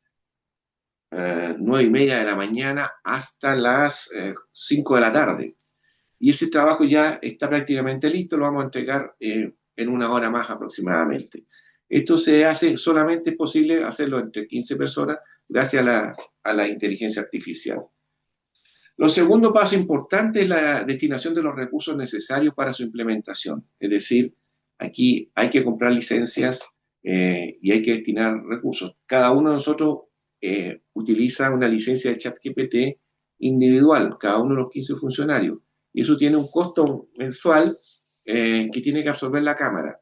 [SPEAKER 6] 9:30 de la mañana hasta las 5 de la tarde. Y ese trabajo ya está prácticamente listo, lo vamos a entregar en 1 hora más aproximadamente. Esto solamente es posible hacerlo entre 15 personas gracias a la inteligencia artificial. Lo segundo paso importante es la destinación de los recursos necesarios para su implementación. Es decir, aquí hay que comprar licencias y hay que destinar recursos. Cada uno de nosotros utiliza una licencia de ChatGPT individual, cada uno de los 15 funcionarios. Y eso tiene un costo mensual que tiene que absorber la Cámara.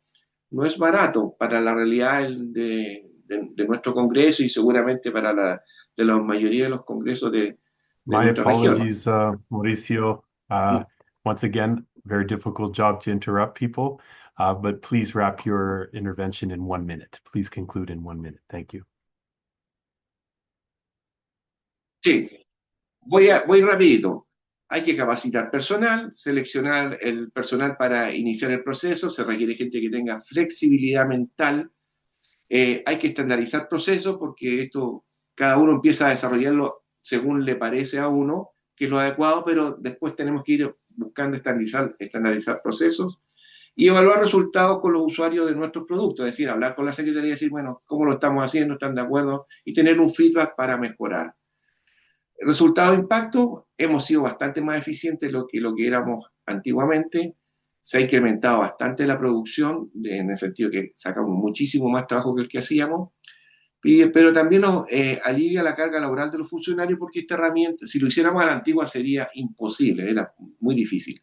[SPEAKER 6] No es barato para la realidad de nuestro Congreso y seguramente para la mayoría de los congresos de
[SPEAKER 1] My
[SPEAKER 6] nuestra región.
[SPEAKER 1] apologies, Mauricio. Once again, very difficult job to interrupt people, but please wrap your intervention in 1 minute. Please conclude in 1 minute. Thank you.
[SPEAKER 6] Sí, voy rapidito. Hay que capacitar personal, seleccionar el personal para iniciar el proceso, se requiere gente que tenga flexibilidad mental, hay que estandarizar procesos porque cada uno empieza a desarrollarlo según le parece a uno, que es lo adecuado, pero después tenemos que ir buscando estandarizar procesos y evaluar resultados con los usuarios de nuestros productos, es decir, hablar con la Secretaría y decir, bueno, ¿cómo lo estamos haciendo? ¿Están de acuerdo? Y tener un feedback para mejorar. Resultado de impacto, hemos sido bastante más eficientes de lo que éramos antiguamente, se ha incrementado bastante la producción, en el sentido que sacamos muchísimo más trabajo que el que hacíamos, pero también nos alivia la carga laboral de los funcionarios porque esta herramienta, si lo hiciéramos a la antigua, sería imposible, era muy difícil.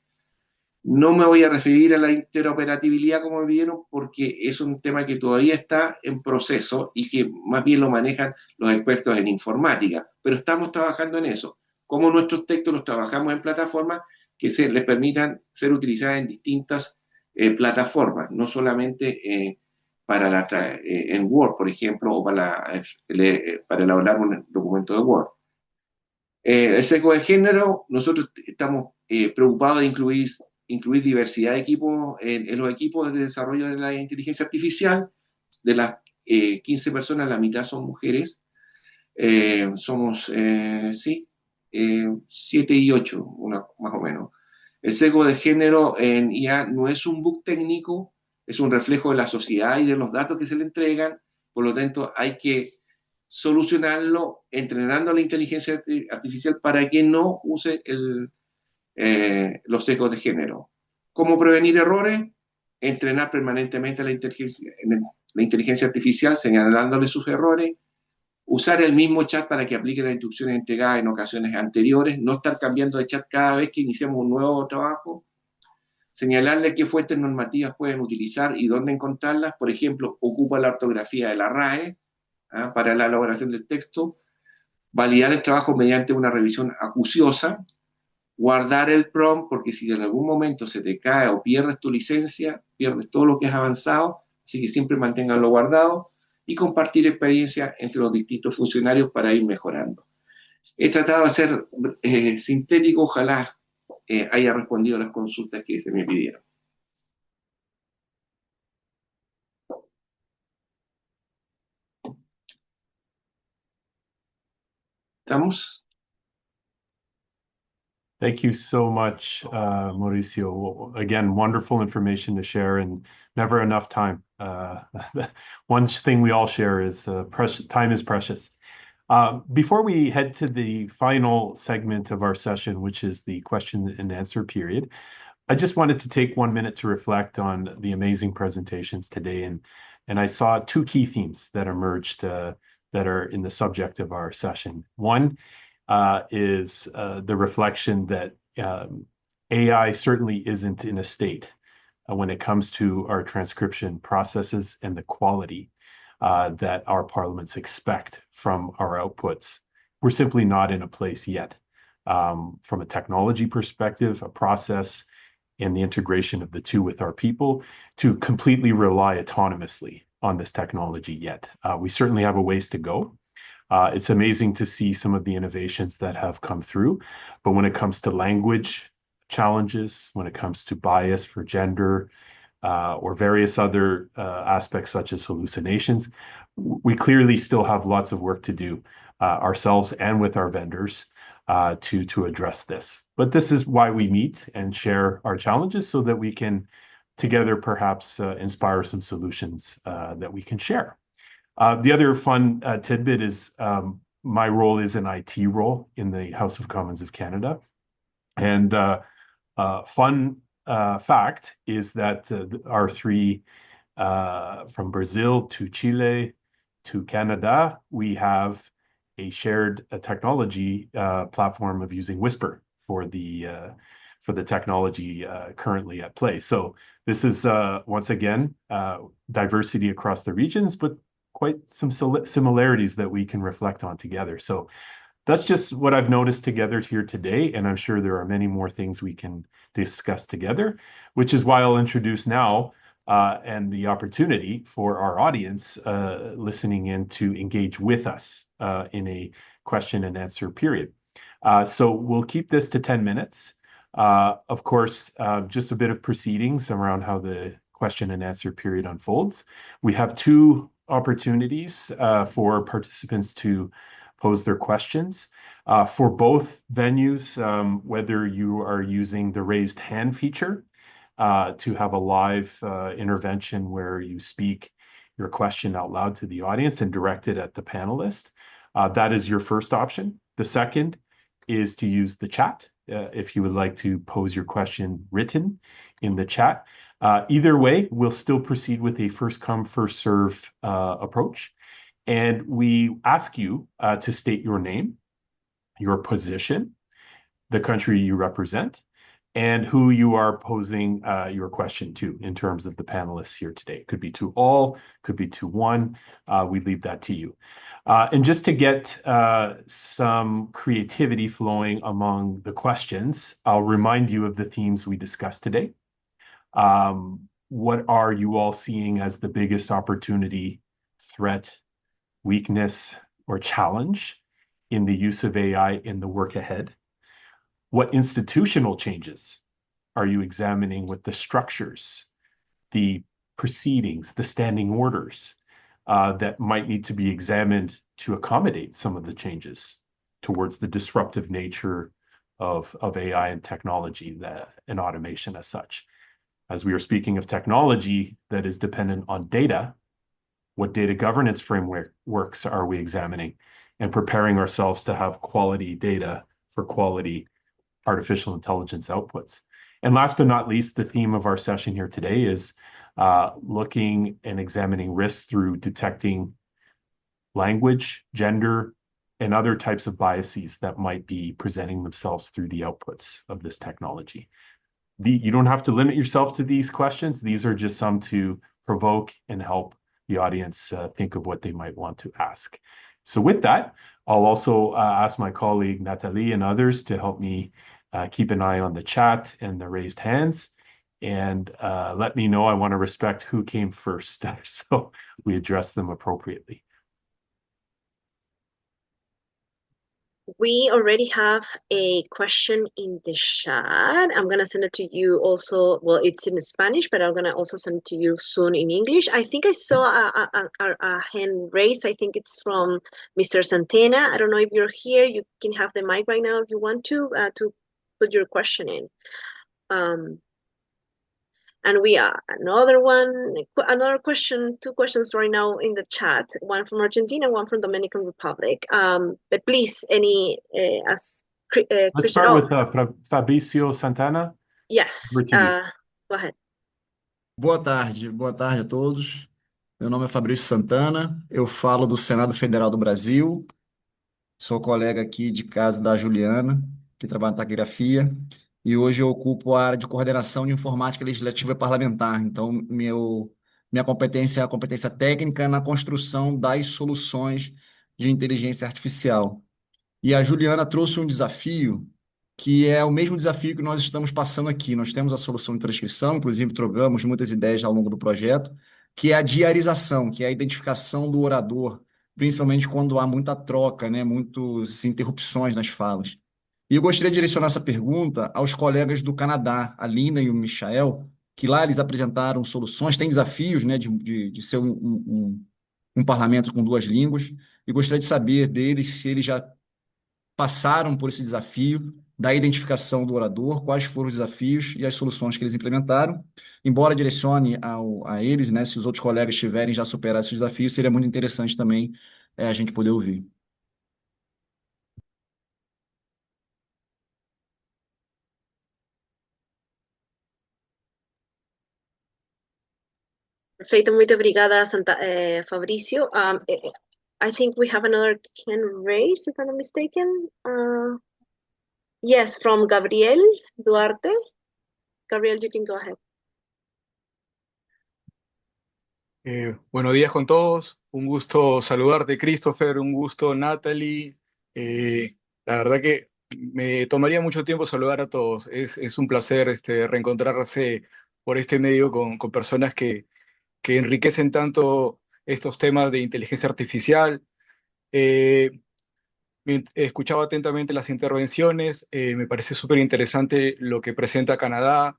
[SPEAKER 6] No me voy a referir a la interoperabilidad como me vieron porque es un tema que todavía está en proceso y que más bien lo manejan los expertos en informática, pero estamos trabajando en eso. Como nuestros textos los trabajamos en plataformas que les permitan ser utilizadas en distintas plataformas, no solamente en Word, por ejemplo, o para elaborar un documento de Word. El sesgo de género, nosotros estamos preocupados de incluir diversidad de equipos en los equipos de desarrollo de la inteligencia artificial. De las 15 personas, la mitad son mujeres. Somos, 7 y 8, más o menos. El sesgo de género en IA no es un bug técnico, es un reflejo de la sociedad y de los datos que se le entregan. Por lo tanto, hay que solucionarlo entrenando a la inteligencia artificial para que no use los sesgos de género. ¿Cómo prevenir errores? Entrenar permanentemente a la inteligencia artificial, señalándole sus errores, usar el mismo chat para que aplique las instrucciones entregadas en ocasiones anteriores, no estar cambiando de chat cada vez que iniciamos un nuevo trabajo, señalarle qué fuentes normativas pueden utilizar y dónde encontrarlas. Por ejemplo, ocupa la ortografía de la RAE para la elaboración del texto. validar el trabajo mediante una revisión acuciosa, guardar el prompt, porque si en algún momento se te cae o pierdes tu licencia, pierdes todo lo que has avanzado, así que siempre manténganlo guardado, y compartir experiencia entre los distintos funcionarios para ir mejorando. He tratado de ser sintético, ojalá haya respondido a las consultas que se me pidieron. ¿Estamos?
[SPEAKER 1] Thank you so much, Mauricio. Again, wonderful information to share and never enough time. One thing we all share is time is precious. Before we head to the final segment of our session, which is the question and answer period, I just wanted to take 1 minute to reflect on the amazing presentations today. And I saw two key themes that emerged that are in the subject of our session. One is the reflection that AI certainly isn't in a state when it comes to our transcription processes and the quality that our parliaments expect from our outputs. We're simply not in a place yet from a technology perspective, a process, and the integration of the two with our people to completely rely autonomously on this technology yet. We certainly have a ways to go. It's amazing to see some of the innovations that have come through, but when it comes to language challenges, when it comes to bias for gender, or various other aspects such as hallucinations, we clearly still have lots of work to do ourselves and with our vendors to address this. But this is why we meet and share our challenges so that we can together perhaps inspire some solutions that we can share. The other fun tidbit is my role is an IT role in the House of Commons of Canada. And fun fact is that our three, from Brazil to Chile to Canada, we have a shared technology platform of using Whisper for the technology currently at play. So this is once again diversity across the regions, but quite some similarities that we can reflect on together. So that's just what I've noticed together here today, and I'm sure there are many more things we can discuss together, which is why I'll introduce now and the opportunity for our audience listening in to engage with us in a question and answer period. So we'll keep this to 10 minutes. Of course, just a bit of proceedings around how the question and answer period unfolds. We have two opportunities for participants to pose their questions. For both venues, whether you are using the raised hand feature to have a live intervention where you speak your question out loud to the audience and direct it at the panelist, that is your first option. The second is to use the chat if you would like to pose your question written in the chat. Either way, we'll still proceed with a first come, first serve approach. And we ask you to state your name, your position, the country you represent, and who you are posing your question to in terms of the panelists here today. Could be to all, could be to one. We leave that to you. And just to get some creativity flowing among the questions, I'll remind you of the themes we discussed today. What are you all seeing as the biggest opportunity, threat, weakness, or challenge in the use of AI in the work ahead? What institutional changes are you examining with the structures, the proceedings, the standing orders that might need to be examined to accommodate some of the changes towards the disruptive nature of AI and technology and automation as such? As we are speaking of technology that is dependent on data, what data governance frameworks are we examining and preparing ourselves to have quality data for quality artificial intelligence outputs? And last but not least, the theme of our session here today is looking and examining risks through detecting language, gender, and other types of biases that might be presenting themselves through the outputs of this technology. You don't have to limit yourself to these questions. These are just some to provoke and help the audience think of what they might want to ask. So with that, I'll also ask my colleague Natalie and others to help me keep an eye on the chat and the raised hands. And let me know. I want to respect who came first, so we address them appropriately.
[SPEAKER 7] We already have a question in the chat. I'm going to send it to you also. Well, it's in Spanish, but I'm going to also send it to you soon in English. I think I saw a hand raised. I think it's from Mr. Santana. I don't know if you're here. You can have the mic right now if you want to put your question in. And we are another question, two questions right now in the chat, one from Argentina, one from Dominican Republic. But please,
[SPEAKER 1] Let's start with Fabricio Santana.
[SPEAKER 7] Yes,
[SPEAKER 1] Over to you.
[SPEAKER 7] Go ahead.
[SPEAKER 8] Boa tarde a todos. Meu nome é Fabrício Santana, eu falo do Senado Federal do Brasil, sou colega aqui de casa da Juliana, que trabalha na taquigrafia, e hoje eu ocupo a área de coordenação de informática legislativa e parlamentar. Então, minha competência é a competência técnica na construção das soluções de inteligência artificial. E a Juliana trouxe um desafio que é o mesmo desafio que nós estamos passando aqui. Nós temos a solução de transcrição, inclusive trocamos muitas ideias ao longo do projeto, que é a diarização, que é a identificação do orador, principalmente quando há muita troca, né, muitas interrupções nas falas. E eu gostaria de direcionar essa pergunta aos colegas do Canadá, a Lina e o Michael, que lá eles apresentaram soluções, têm desafios, né, de ser um parlamento com duas línguas, e gostaria de saber deles se eles já passaram por esse desafio da identificação do orador, quais foram os desafios e as soluções que eles implementaram. Embora direcione a eles, né, se os outros colegas tiverem já superado esses desafios, seria muito interessante também a gente poder ouvir.
[SPEAKER 7] Perfeito, muito obrigada, Fabricio. I think we have another hand raised, if I'm not mistaken. Yes, from Gabriel Duarte. Gabriel, you can go ahead.
[SPEAKER 9] Buenos días con todos, un gusto saludarte, Christopher, un gusto, Natalie. La verdad que me tomaría mucho tiempo saludar a todos. Es un placer reencontrarse por este medio con personas que enriquecen tanto estos temas de inteligencia artificial. He escuchado atentamente las intervenciones, me parece súper interesante lo que presenta Canadá.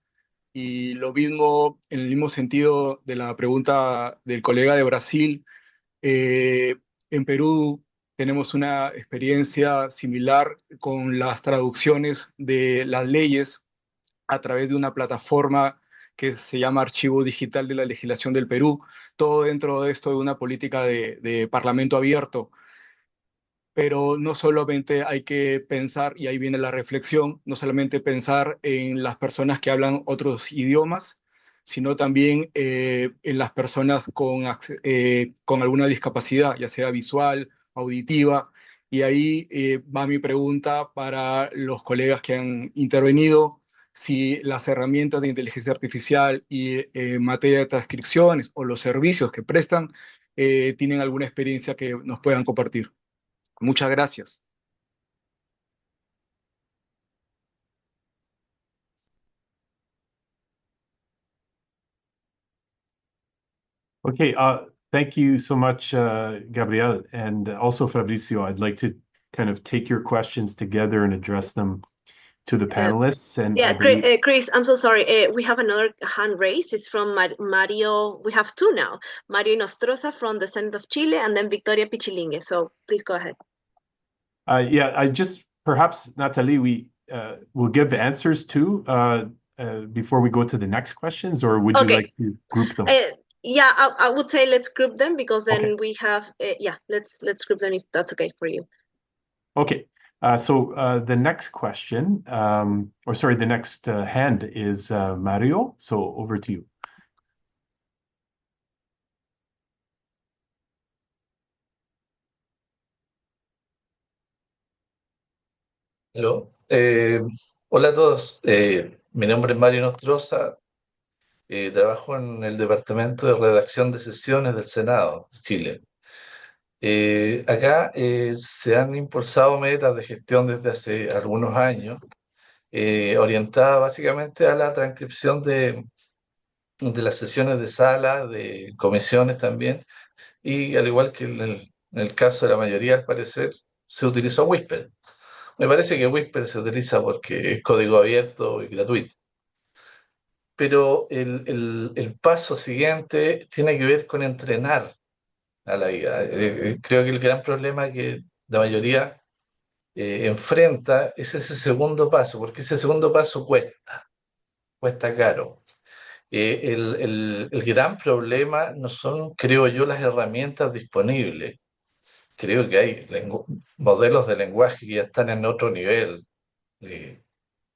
[SPEAKER 9] Y lo mismo, en el mismo sentido de la pregunta del colega de Brasil, en Perú tenemos una experiencia similar con las traducciones de las leyes a través de una plataforma que se llama Archivo Digital de la Legislación del Perú, todo dentro de esto de una política de parlamento abierto. Pero no solamente hay que pensar, y ahí viene la reflexión, no solamente pensar en las personas que hablan otros idiomas, sino también en las personas con alguna discapacidad, ya sea visual, auditiva. Y ahí va mi pregunta para los colegas que han intervenido, si las herramientas de inteligencia artificial y en materia de transcripciones o los servicios que prestan tienen alguna experiencia que nos puedan compartir. Muchas gracias.
[SPEAKER 1] Okay, thank you so much, Gabriel, and also Fabricio. I'd like to kind of take your questions together and address them to the panelists. And
[SPEAKER 7] yeah, Chris, I'm so sorry. We have another hand raised. It's from Mario. We have two now. Mario Nostroza from the Senate of Chile, and then Victoria Pichilingue. So please go ahead.
[SPEAKER 1] Yeah, I just perhaps Natalie, we will give answers to before we go to the next questions, or would you like to group them?
[SPEAKER 7] Yeah, I would say let's group them because then we have let's group them if that's okay for you.
[SPEAKER 1] Okay, so the next question, or sorry, the next hand is Mario. So over to you.
[SPEAKER 10] Hello. Hola a todos. Mi nombre es Mario Nostroza. Trabajo en el Departamento de Redacción de Sesiones del Senado de Chile. Acá se han impulsado metas de gestión desde hace algunos años, orientadas básicamente a la transcripción de las sesiones de sala, de comisiones también, y al igual que en el caso de la mayoría, al parecer, se utilizó Whisper. Me parece que Whisper se utiliza porque es código abierto y gratuito. Pero el paso siguiente tiene que ver con entrenar a la IA. Creo que el gran problema que la mayoría enfrenta es ese segundo paso, porque ese segundo paso cuesta caro. El gran problema no son, creo yo, las herramientas disponibles. Creo que hay modelos de lenguaje que ya están en otro nivel.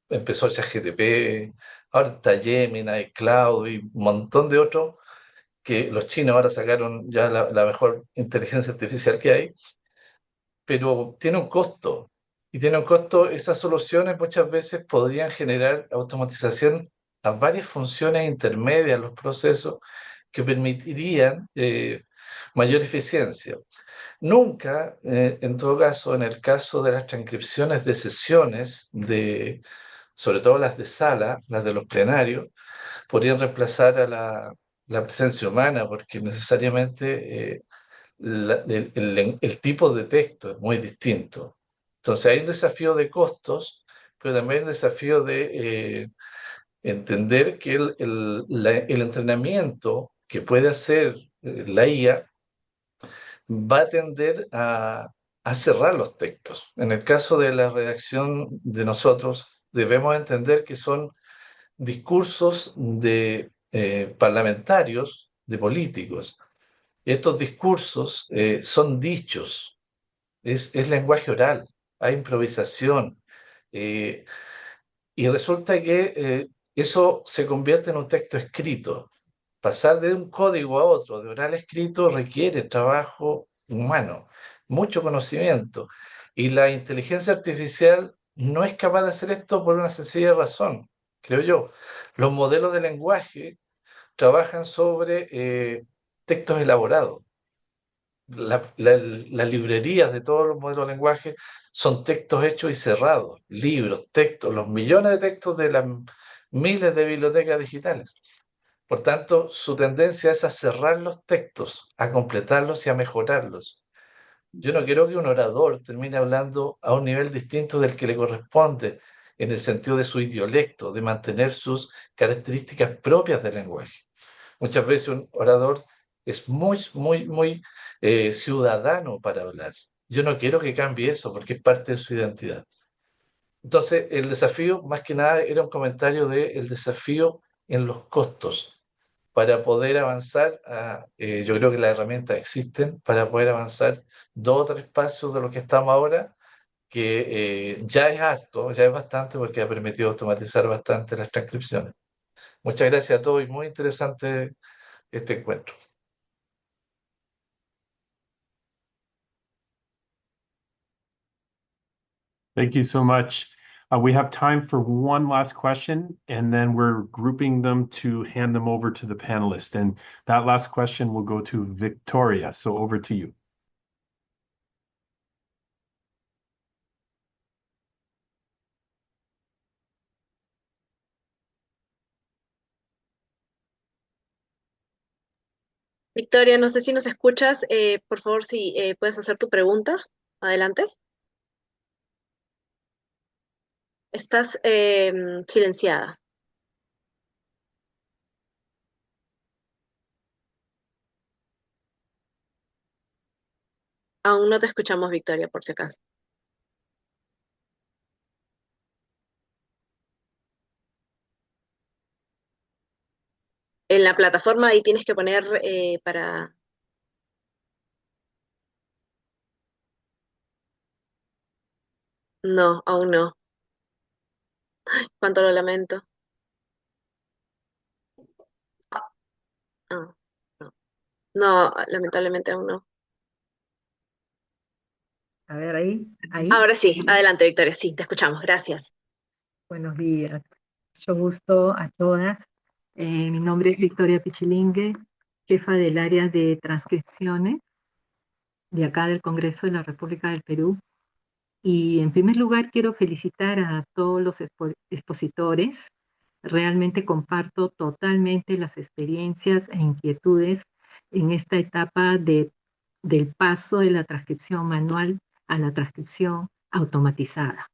[SPEAKER 10] Empezó ChatGPT, ahora está Gemini, Cloud y un montón de otros que los chinos ahora sacaron ya la mejor inteligencia artificial que hay, pero tiene un costo. Y tiene un costo, esas soluciones muchas veces podrían generar automatización a varias funciones intermedias, los procesos, que permitirían mayor eficiencia. Nunca, en todo caso, en el caso de las transcripciones de sesiones, sobre todo las de sala, las de los plenarios, podrían reemplazar a la presencia humana, porque necesariamente el tipo de texto es muy distinto. Entonces hay un desafío de costos, pero también un desafío de entender que el entrenamiento que puede hacer la IA va a tender a cerrar los textos. En el caso de la redacción de nosotros, debemos entender que son discursos de parlamentarios, de políticos. Estos discursos son dichos, es lenguaje oral, hay improvisación, eh, y resulta que eso se convierte en un texto escrito. Pasar de un código a otro, de oral a escrito, requiere trabajo humano, mucho conocimiento. Y la inteligencia artificial no es capaz de hacer esto por una sencilla razón, creo yo. Los modelos de lenguaje trabajan sobre textos elaborados. Las librerías de todos los modelos de lenguaje son textos hechos y cerrados, libros, textos, los millones de textos de las miles de bibliotecas digitales. Por tanto, su tendencia es a cerrar los textos, a completarlos y a mejorarlos. Yo no quiero que un orador termine hablando a un nivel distinto del que le corresponde, en el sentido de su idiolecto, de mantener sus características propias del lenguaje. Muchas veces un orador es muy ciudadano para hablar. Yo no quiero que cambie eso porque es parte de su identidad. Entonces, el desafío, más que nada, era un comentario del desafío en los costos para poder avanzar. Yo creo que las herramientas existen para poder avanzar 2 o 3 pasos de lo que estamos ahora, que ya es alto, ya es bastante porque ha permitido automatizar bastante las transcripciones. Muchas gracias a todos y muy interesante este encuentro.
[SPEAKER 1] Thank you so much. We have time for one last question, and then we're grouping them to hand them over to the panelists. And that last question will go to Victoria. So over to you.
[SPEAKER 7] Victoria, no sé si nos escuchas. Por favor, si puedes hacer tu pregunta. Adelante. Estás silenciada. Aún no te escuchamos, Victoria, por si acaso. En la plataforma ahí tienes que poner para... No, aún no. Cuánto lo lamento. Ah, no. No, lamentablemente aún no.
[SPEAKER 11] A ver, ahí.
[SPEAKER 7] Ahora sí, adelante, Victoria. Sí, te escuchamos. Gracias.
[SPEAKER 11] Buenos días. Mucho gusto a todas. Mi nombre es Victoria Pichilingue, jefa del área de transcripciones de acá del Congreso de la República del Perú. Y en primer lugar quiero felicitar a todos los expositores. Realmente comparto totalmente las experiencias e inquietudes en esta etapa del paso de la transcripción manual a la transcripción automatizada,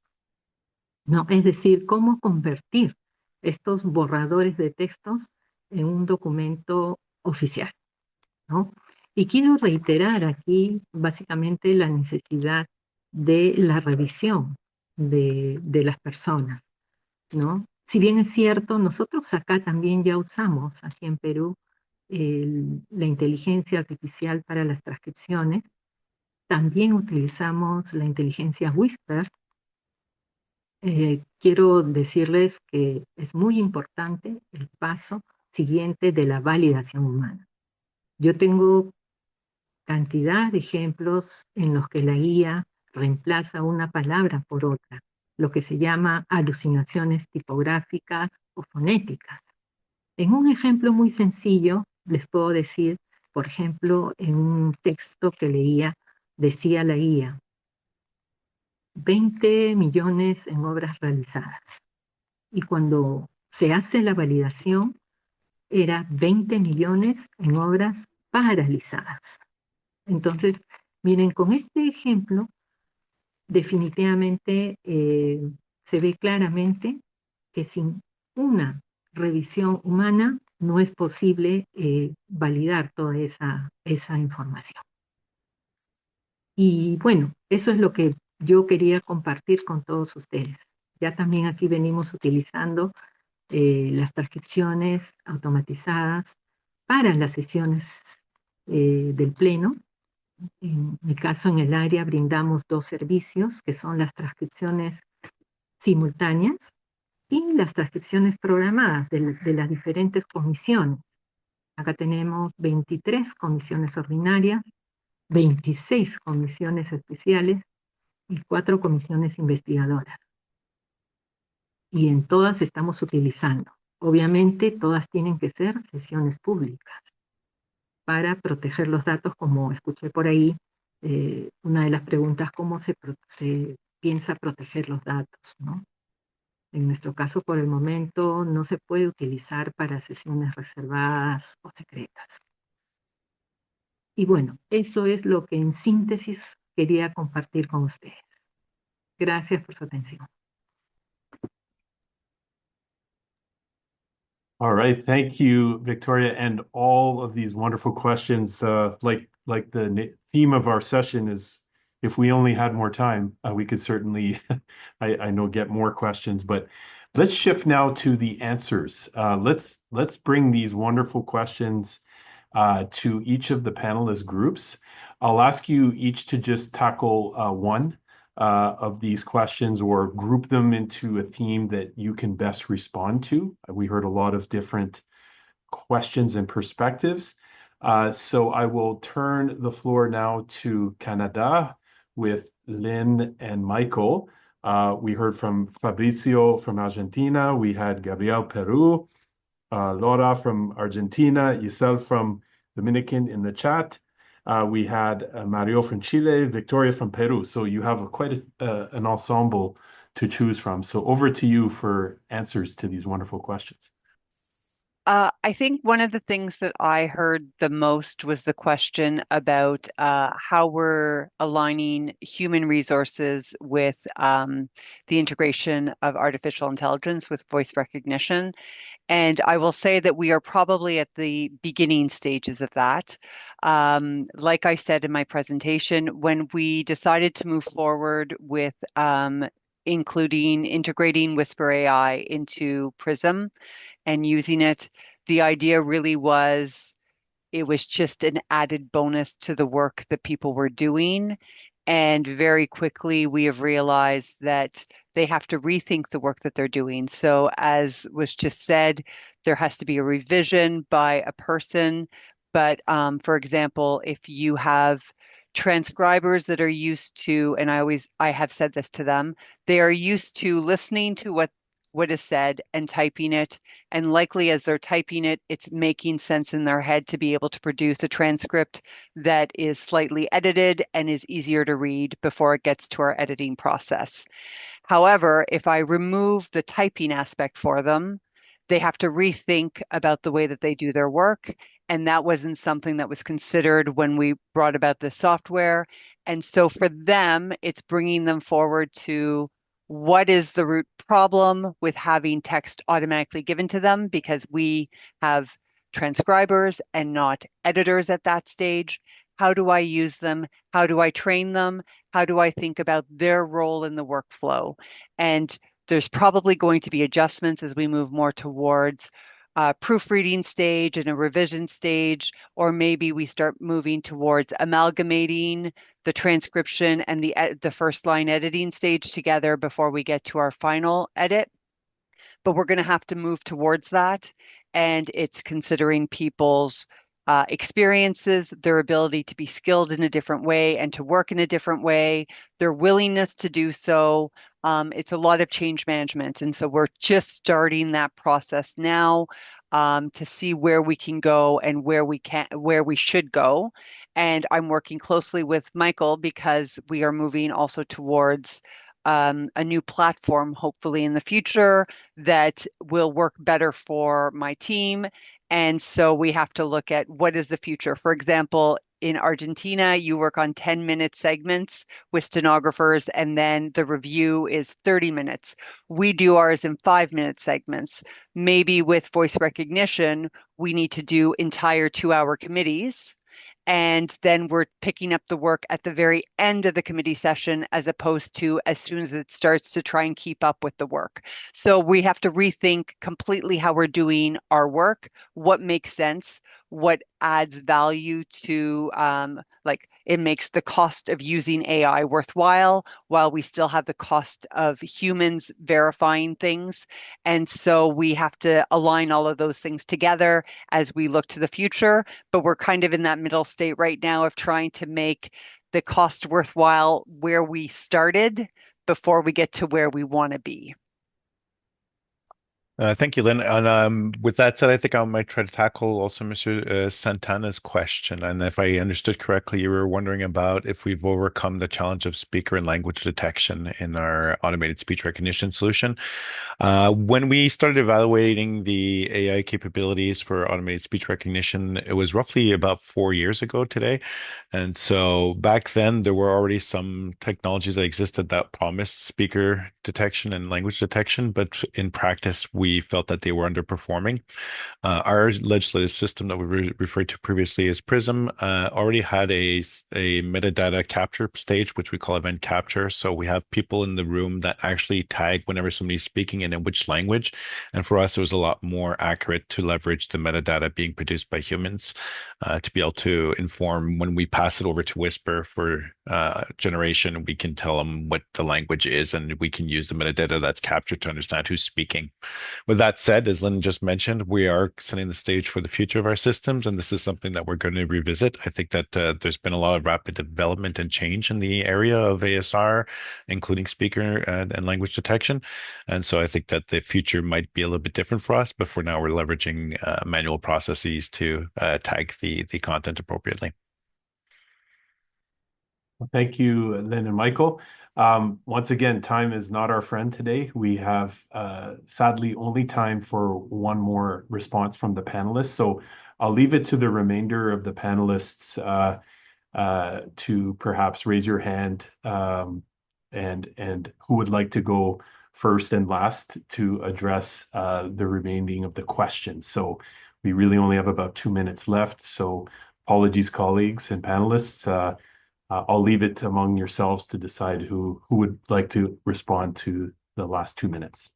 [SPEAKER 11] ¿no? Es decir, cómo convertir estos borradores de textos en un documento oficial, ¿no? Y quiero reiterar aquí básicamente la necesidad de la revisión de las personas, ¿no? Si bien es cierto, nosotros acá también ya usamos, aquí en Perú, la inteligencia artificial para las transcripciones, también utilizamos la inteligencia Whisper. Quiero decirles que es muy importante el paso siguiente de la validación humana. Yo tengo cantidad de ejemplos en los que la guía reemplaza una palabra por otra, lo que se llama alucinaciones tipográficas o fonéticas. En un ejemplo muy sencillo, les puedo decir, por ejemplo, en un texto que leía, decía la guía, 20 millones en obras realizadas. Y cuando se hace la validación, era 20 millones en obras paralizadas. Entonces, miren, con este ejemplo, definitivamente se ve claramente que sin una revisión humana no es posible validar toda esa información. Y bueno, eso es lo que yo quería compartir con todos ustedes. Ya también aquí venimos utilizando las transcripciones automatizadas para las sesiones del Pleno. En mi caso, en el área brindamos 2 servicios, que son las transcripciones simultáneas y las transcripciones programadas de las diferentes comisiones. Acá tenemos 23 comisiones ordinarias, 26 comisiones especiales y 4 comisiones investigadoras. Y en todas estamos utilizando. Obviamente, todas tienen que ser sesiones públicas para proteger los datos, como escuché por ahí, una de las preguntas, ¿cómo se piensa proteger los datos, ¿no? En nuestro caso, por el momento, no se puede utilizar para sesiones reservadas o secretas. Y bueno, eso es lo que en síntesis quería compartir con ustedes. Gracias por su atención.
[SPEAKER 1] All right, thank you, Victoria, and all of these wonderful questions. Like the theme of our session is, if we only had more time, we could certainly, I know, get more questions. But let's shift now to the answers. Let's bring these wonderful questions to each of the panelist groups. I'll ask you each to just tackle one of these questions or group them into a theme that you can best respond to. We heard a lot of different questions and perspectives. So I will turn the floor now to Canada with Lynn and Michael. We heard from Fabrizio from Argentina. We had Gabriel Peru, Laura from Argentina, Giselle from Dominican in the chat. We had Mario from Chile, Victoria from Peru. So you have quite an ensemble to choose from. So over to you for answers to these wonderful questions.
[SPEAKER 2] I think one of the things that I heard the most was the question about how we're aligning human resources with the integration of artificial intelligence with voice recognition. And I will say that we are probably at the beginning stages of that. Like I said in my presentation, when we decided to move forward with integrating Whisper AI into Prism and using it, the idea really was it was just an added bonus to the work that people were doing. And very quickly, we have realized that they have to rethink the work that they're doing. So as was just said, there has to be a revision by a person. But for example, if you have transcribers that are used to, and I have said this to them, they are used to listening to what what is said and typing it. And likely as they're typing it, it's making sense in their head to be able to produce a transcript that is slightly edited and is easier to read before it gets to our editing process. However, if I remove the typing aspect for them, they have to rethink about the way that they do their work. And that wasn't something that was considered when we brought about the software. And so for them, it's bringing them forward to what is the root problem with having text automatically given to them, because we have transcribers and not editors at that stage. How do I use them? How do I train them? How do I think about their role in the workflow? And there's probably going to be adjustments as we move more towards a proofreading stage and a revision stage, or maybe we start moving towards amalgamating the transcription and the first line editing stage together before we get to our final edit. But we're going to have to move towards that. And it's considering people's experiences, their ability to be skilled in a different way and to work in a different way, their willingness to do so. It's a lot of change management. And so we're just starting that process now to see where we can go and where we should go. And I'm working closely with Michael because we are moving also towards a new platform, hopefully in the future, that will work better for my team. And so we have to look at what is the future. For example, in Argentina, you work on 10-minute segments with stenographers, and then the review is 30 minutes. We do ours in 5-minute segments. Maybe with voice recognition, we need to do entire 2-hour committees. And then we're picking up the work at the very end of the committee session, as opposed to as soon as it starts, to try and keep up with the work. So we have to rethink completely how we're doing our work, what makes sense, what adds value to, like it makes the cost of using AI worthwhile while we still have the cost of humans verifying things. And so we have to align all of those things together as we look to the future. But we're kind of in that middle state right now of trying to make the cost worthwhile where we started before we get to where we want to be.
[SPEAKER 3] Thank you, Lynn. And with that said, I think I might try to tackle also Mr. Santana's question. And if I understood correctly, you were wondering about if we've overcome the challenge of speaker and language detection in our automated speech recognition solution. When we started evaluating the AI capabilities for automated speech recognition, it was roughly about 4 years ago today. And so back then, there were already some technologies that existed that promised speaker detection and language detection, but in practice, we felt that they were underperforming. Our legislative system that we referred to previously as PRISM already had a metadata capture stage, which we call event capture. So we have people in the room that actually tag whenever somebody's speaking and in which language. And for us, it was a lot more accurate to leverage the metadata being produced by humans to be able to inform when we pass it over to Whisper for generation, we can tell them what the language is, and we can use the metadata that's captured to understand who's speaking. With that said, as Lynn just mentioned, we are setting the stage for the future of our systems, and this is something that we're going to revisit. I think that there's been a lot of rapid development and change in the area of ASR, including speaker and language detection. And so I think that the future might be a little bit different for us, but for now we're leveraging manual processes to tag the content appropriately.
[SPEAKER 1] Thank you, Lynn and Michael. Once again, time is not our friend today. We have sadly only time for one more response from the panelists. So I'll leave it to the remainder of the panelists to perhaps raise your hand and who would like to go first and last to address the remaining of the questions. So we really only have about 2 minutes left. So apologies, colleagues and panelists. I'll leave it among yourselves to decide who would like to respond to the last 2 minutes.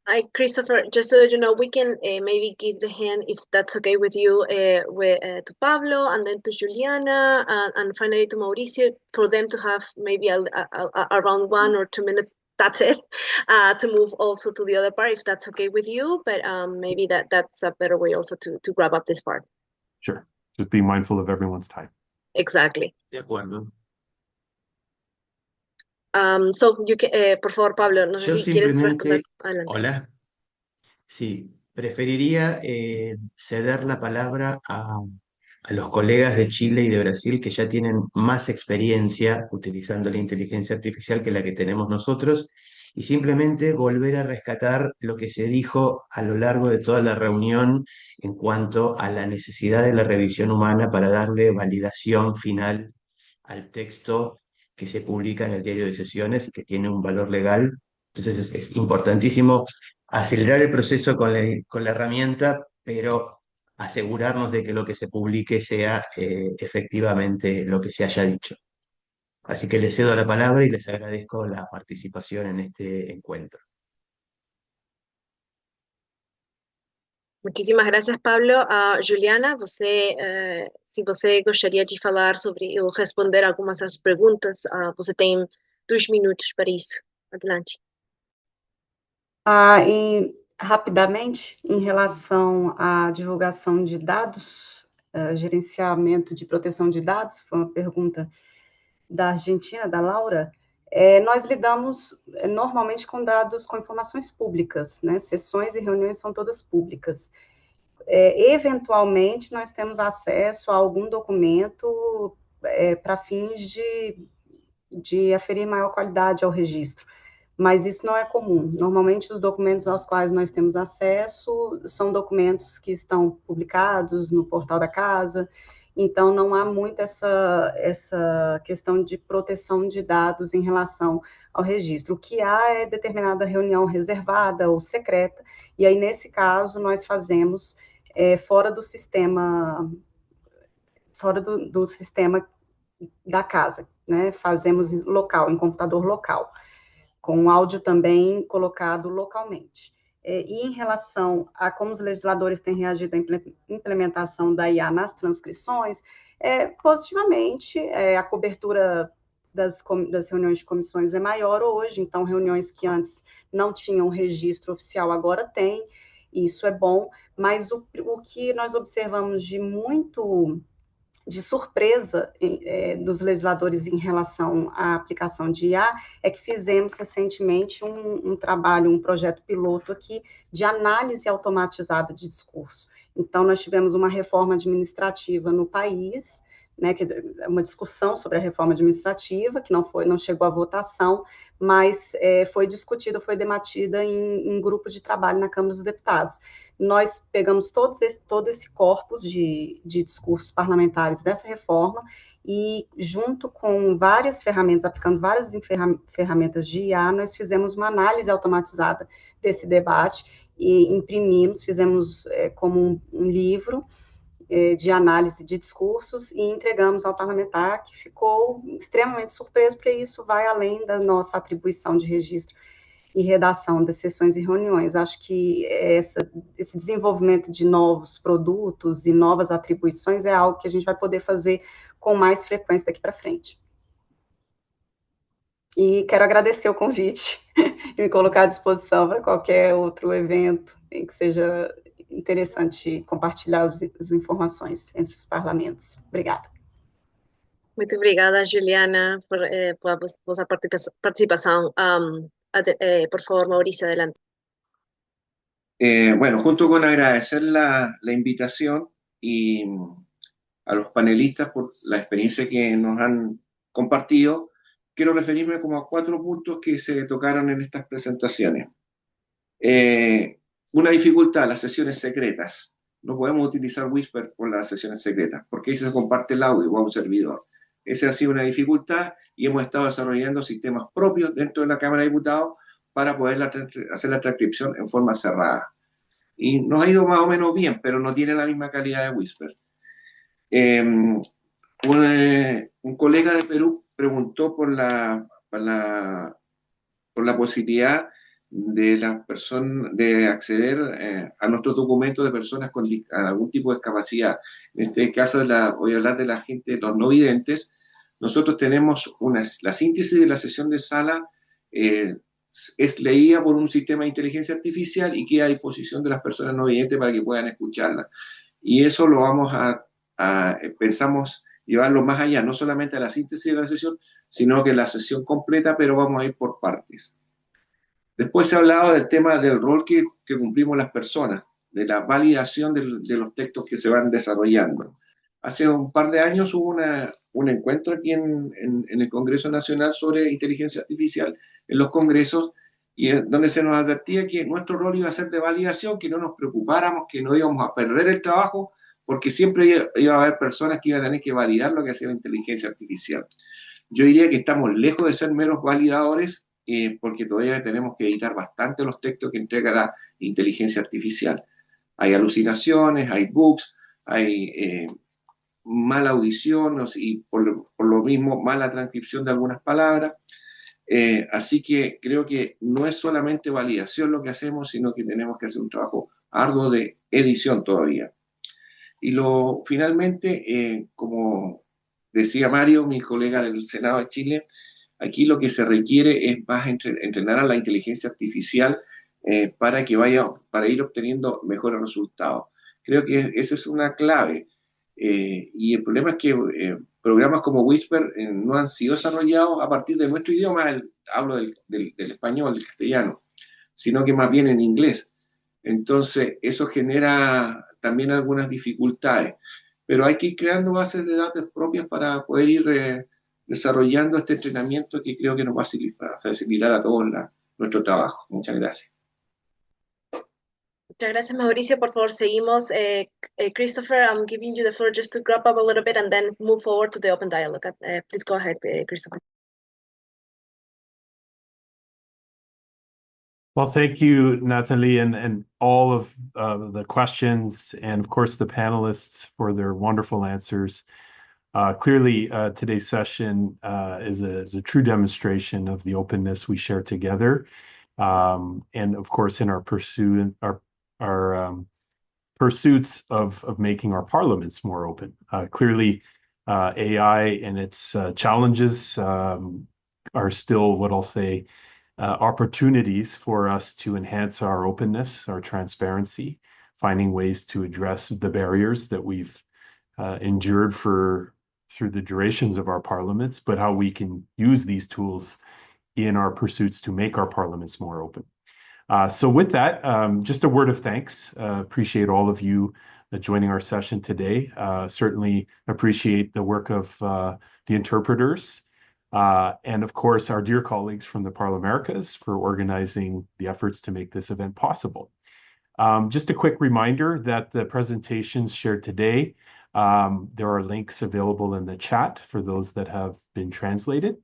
[SPEAKER 7] Hi, Christopher. Just so that you know, we can maybe give the hand, if that's okay with you, to Pablo, and then to Juliana, and finally to Mauricio, for them to have maybe around 1 or 2 minutes. That's it, to move also to the other part, if that's okay with you. But maybe that's a better way also to wrap up this part.
[SPEAKER 1] Sure. Just be mindful of everyone's time.
[SPEAKER 7] Exactly.
[SPEAKER 4] De acuerdo.
[SPEAKER 7] So you can, por favor, Pablo, no sé
[SPEAKER 4] Yo
[SPEAKER 7] si quieres
[SPEAKER 4] simplemente,
[SPEAKER 7] responder. Adelante.
[SPEAKER 4] hola, Sí, preferiría ceder la palabra a los colegas de Chile y de Brasil que ya tienen más experiencia utilizando la inteligencia artificial que la que tenemos nosotros y simplemente volver a rescatar lo que se dijo a lo largo de toda la reunión en cuanto a la necesidad de la revisión humana para darle validación final al texto que se publica en el diario de sesiones y que tiene un valor legal. Entonces es importantísimo acelerar el proceso con la herramienta, pero asegurarnos de que lo que se publique sea efectivamente lo que se haya dicho. Así que les cedo la palabra y les agradezco la participación en este encuentro.
[SPEAKER 7] Muitíssimas graças, Pablo. Juliana, se você gostaria de falar sobre ou responder algumas das perguntas, você tem 2 minutos para isso. Adelante.
[SPEAKER 5] Rapidamente, em relação à divulgação de dados, gerenciamento de proteção de dados, foi uma pergunta da Argentina, da Laura. Nós lidamos normalmente com dados, com informações públicas, né? Sessões e reuniões são todas públicas. Eventualmente, nós temos acesso a algum documento para fins de aferir maior qualidade ao registro, mas isso não é comum. Normalmente, os documentos aos quais nós temos acesso são documentos que estão publicados no portal da casa, então não há muito essa questão de proteção de dados em relação ao registro. O que há é determinada reunião reservada ou secreta, e aí, nesse caso, nós fazemos fora do sistema da casa, né? Fazemos local, em computador local, com áudio também colocado localmente. E em relação a como os legisladores têm reagido à implementação da IA nas transcrições, positivamente, a cobertura das reuniões de comissões é maior hoje, então reuniões que antes não tinham registro oficial agora tem, isso é bom, mas o que nós observamos de surpresa dos legisladores em relação à aplicação de IA é que fizemos recentemente um trabalho, um projeto piloto aqui de análise automatizada de discurso. Então, nós tivemos uma reforma administrativa no país, né, que é uma discussão sobre a reforma administrativa, que não chegou à votação, mas foi discutida, foi debatida em grupo de trabalho na Câmara dos Deputados. Nós pegamos todo esse corpus de discursos parlamentares dessa reforma e, junto com várias ferramentas, aplicando várias ferramentas de IA, nós fizemos uma análise automatizada desse debate e imprimimos, fizemos como um livro de análise de discursos e entregamos ao parlamentar, que ficou extremamente surpreso, porque isso vai além da nossa atribuição de registro e redação das sessões e reuniões. Acho que esse desenvolvimento de novos produtos e novas atribuições é algo que a gente vai poder fazer com mais frequência daqui para frente. E quero agradecer o convite e me colocar à disposição para qualquer outro evento em que seja interessante compartilhar as informações entre os parlamentos. Obrigada.
[SPEAKER 7] Muito obrigada, Juliana, por vossa participação. Por favor, Mauricio, adelante.
[SPEAKER 6] Bueno, junto con agradecer la invitación y a los panelistas por la experiencia que nos han compartido, quiero referirme como a 4 puntos que se tocaron en estas presentaciones. Una dificultad, las sesiones secretas. No podemos utilizar Whisper por las sesiones secretas, porque ahí se comparte el audio a un servidor. Esa ha sido una dificultad y hemos estado desarrollando sistemas propios dentro de la Cámara de Diputados para poder hacer la transcripción en forma cerrada. Y nos ha ido más o menos bien, pero no tiene la misma calidad de Whisper. Un colega de Perú preguntó por la posibilidad de las personas de acceder a nuestros documentos de personas con algún tipo de discapacidad. En este caso voy a hablar de la gente, los no videntes. Nosotros tenemos la síntesis de la sesión de sala es leída por un sistema de inteligencia artificial y queda a disposición de las personas no videntes para que puedan escucharla. Y eso lo vamos pensamos llevarlo más allá, no solamente a la síntesis de la sesión, sino que la sesión completa, pero vamos a ir por partes. Después se ha hablado del tema del rol que cumplimos las personas, de la validación de los textos que se van desarrollando. Hace un par de años hubo un encuentro aquí en el Congreso Nacional sobre inteligencia artificial en los congresos, y donde se nos advertía que nuestro rol iba a ser de validación, que no nos preocupáramos, que no íbamos a perder el trabajo, porque siempre iba a haber personas que iban a tener que validar lo que hacía la inteligencia artificial. Yo diría que estamos lejos de ser meros validadores, porque todavía tenemos que editar bastante los textos que entrega la inteligencia artificial. Hay alucinaciones, hay bugs, hay mala audición y por lo mismo mala transcripción de algunas palabras. Así que creo que no es solamente validación lo que hacemos, sino que tenemos que hacer un trabajo arduo de edición todavía. Y finalmente, como decía Mario, mi colega del Senado de Chile, aquí lo que se requiere es más entrenar a la inteligencia artificial para ir obteniendo mejores resultados. Creo que esa es una clave. Y el problema es que programas como Whisper no han sido desarrollados a partir de nuestro idioma, hablo del español, del castellano, sino que más bien en inglés. Entonces, eso genera también algunas dificultades, pero hay que ir creando bases de datos propias para poder ir desarrollando este entrenamiento que creo que nos va a facilitar a todos nuestro trabajo. Muchas gracias.
[SPEAKER 7] Muchas gracias, Mauricio. Por favor, seguimos. Christopher, I'm giving you the floor just to wrap up a little bit and then move forward to the open dialogue. Please go ahead, Christopher.
[SPEAKER 1] Well, thank you, Natalie, and all of the questions, and of course the panelists for their wonderful answers. Clearly, today's session is a true demonstration of the openness we share together, and of course in our pursuits of making our parliaments more open. Clearly, AI and its challenges are still what I'll say opportunities for us to enhance our openness, our transparency, finding ways to address the barriers that we've endured through the durations of our parliaments, but how we can use these tools in our pursuits to make our parliaments more open. So with that, just a word of thanks. Appreciate all of you joining our session today. Certainly appreciate the work of the interpreters, and of course our dear colleagues from the Parlaméricas for organizing the efforts to make this event possible. Just a quick reminder that the presentations shared today, there are links available in the chat for those that have been translated,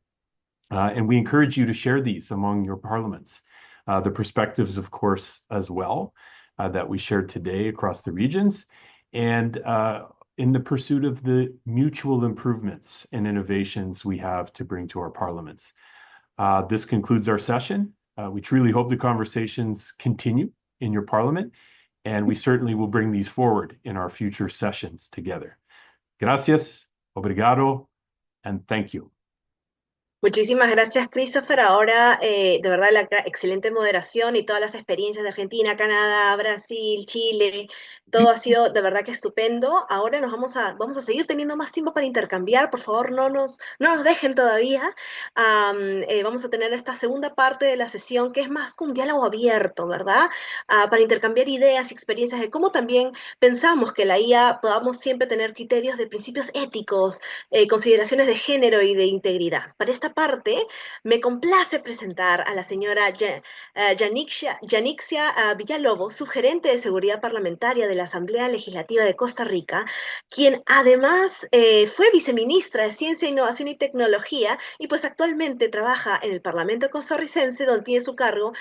[SPEAKER 1] and we encourage you to share these among your parliaments. The perspectives, of course, as well, that we shared today across the regions, and in the pursuit of the mutual improvements and innovations we have to bring to our parliaments. This concludes our session. We truly hope the conversations continue in your parliament, and we certainly will bring these forward in our future sessions together. Gracias, obrigado, and thank you.
[SPEAKER 7] Muchísimas gracias, Christopher. Ahora, de verdad, la excelente moderación y todas las experiencias de Argentina, Canadá, Brasil, Chile, todo ha sido de verdad que estupendo. Ahora vamos a seguir teniendo más tiempo para intercambiar. Por favor, no nos dejen todavía. Vamos a tener esta segunda parte de la sesión que es más que un diálogo abierto, ¿verdad? Para intercambiar ideas y experiencias de cómo también pensamos que la IA podamos siempre tener criterios de principios éticos, consideraciones de género y de integridad. Para esta parte, me complace presentar a la señora Yanixia Villalobos, subgerente de Seguridad Parlamentaria de la Asamblea Legislativa de Costa Rica, quien además fue viceministra de Ciencia, Innovación y Tecnología y pues actualmente trabaja en el Parlamento costarricense, donde tiene su cargo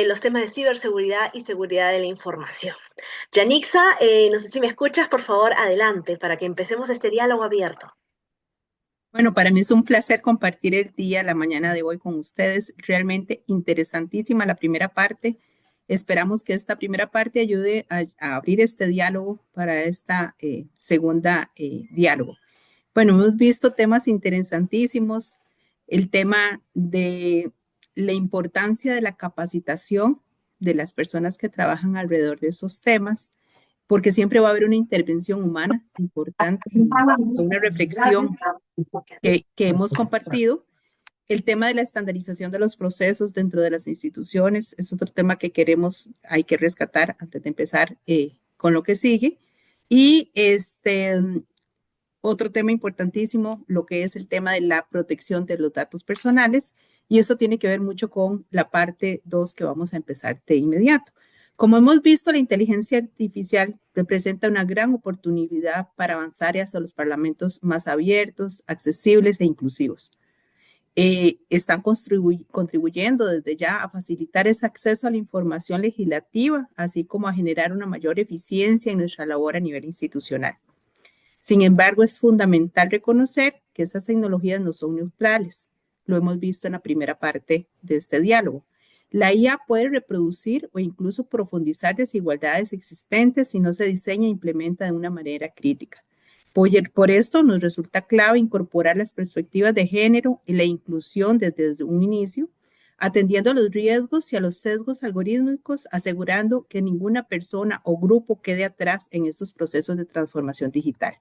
[SPEAKER 7] los temas de ciberseguridad y seguridad de la información. Yanixa, no sé si me escuchas, por favor, adelante para que empecemos este diálogo abierto.
[SPEAKER 12] Bueno, para mí es un placer compartir el día, la mañana de hoy con ustedes. Realmente interesantísima la primera parte. Esperamos que esta primera parte ayude a abrir este diálogo para esta segunda diálogo. Bueno, hemos visto temas interesantísimos. El tema de la importancia de la capacitación de las personas que trabajan alrededor de esos temas, porque siempre va a haber una intervención humana importante, una reflexión que hemos compartido, El tema de la estandarización de los procesos dentro de las instituciones es otro tema que hay que rescatar antes de empezar con lo que sigue. Y otro tema importantísimo, lo que es el tema de la protección de los datos personales, y esto tiene que ver mucho con la parte 2 que vamos a empezar de inmediato. Como hemos visto, la inteligencia artificial representa una gran oportunidad para avanzar hacia los parlamentos más abiertos, accesibles e inclusivos. Están contribuyendo desde ya a facilitar ese acceso a la información legislativa, así como a generar una mayor eficiencia en nuestra labor a nivel institucional. Sin embargo, es fundamental reconocer que estas tecnologías no son neutrales. Lo hemos visto en la primera parte de este diálogo. La IA puede reproducir o incluso profundizar desigualdades existentes si no se diseña e implementa de una manera crítica. Por esto nos resulta clave incorporar las perspectivas de género y la inclusión desde un inicio, atendiendo a los riesgos y a los sesgos algorítmicos, asegurando que ninguna persona o grupo quede atrás en estos procesos de transformación digital.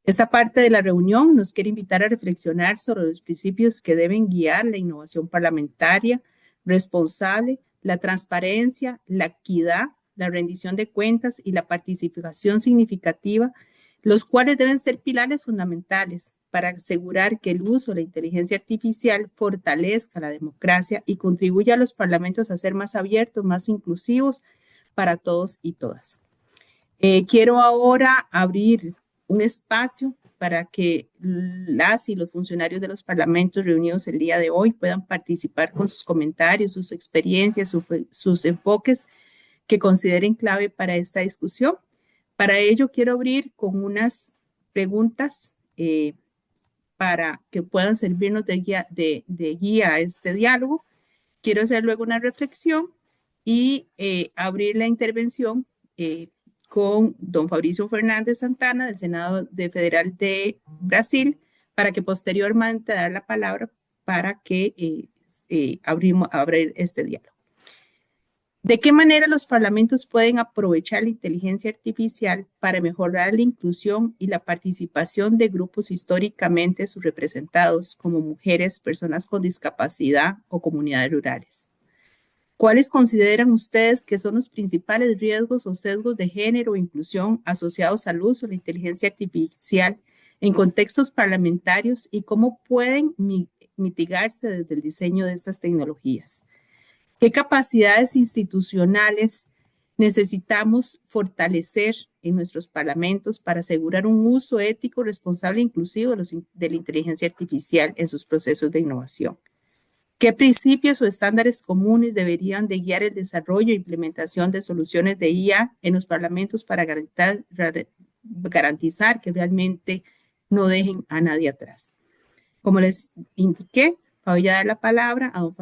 [SPEAKER 12] Esta parte de la reunión nos quiere invitar a reflexionar sobre los principios que deben guiar la innovación parlamentaria responsable, la transparencia, la equidad, la rendición de cuentas y la participación significativa, los cuales deben ser pilares fundamentales para asegurar que el uso de la inteligencia artificial fortalezca la democracia y contribuya a los parlamentos a ser más abiertos, más inclusivos para todos y todas. Quiero ahora abrir un espacio para que las y los funcionarios de los parlamentos reunidos el día de hoy puedan participar con sus comentarios, sus experiencias, sus enfoques que consideren clave para esta discusión. Para ello, quiero abrir con unas preguntas para que puedan servirnos de guía a este diálogo. Quiero hacer luego una reflexión y abrir la intervención con don Fabricio Fernández Santana del Senado Federal de Brasil, para que posteriormente dar la palabra para que abrir este diálogo. ¿De qué manera los parlamentos pueden aprovechar la inteligencia artificial para mejorar la inclusión y la participación de grupos históricamente subrepresentados como mujeres, personas con discapacidad o comunidades rurales? ¿Cuáles consideran ustedes que son los principales riesgos o sesgos de género o inclusión asociados al uso de la inteligencia artificial en contextos parlamentarios y cómo pueden mitigarse desde el diseño de estas tecnologías? ¿Qué capacidades institucionales necesitamos fortalecer en nuestros parlamentos para asegurar un uso ético, responsable e inclusivo de la inteligencia artificial en sus procesos de innovación? ¿Qué principios o estándares comunes deberían de guiar el desarrollo e implementación de soluciones de IA en los parlamentos para garantizar que realmente no dejen a nadie atrás? Como les indiqué, voy a dar la palabra a don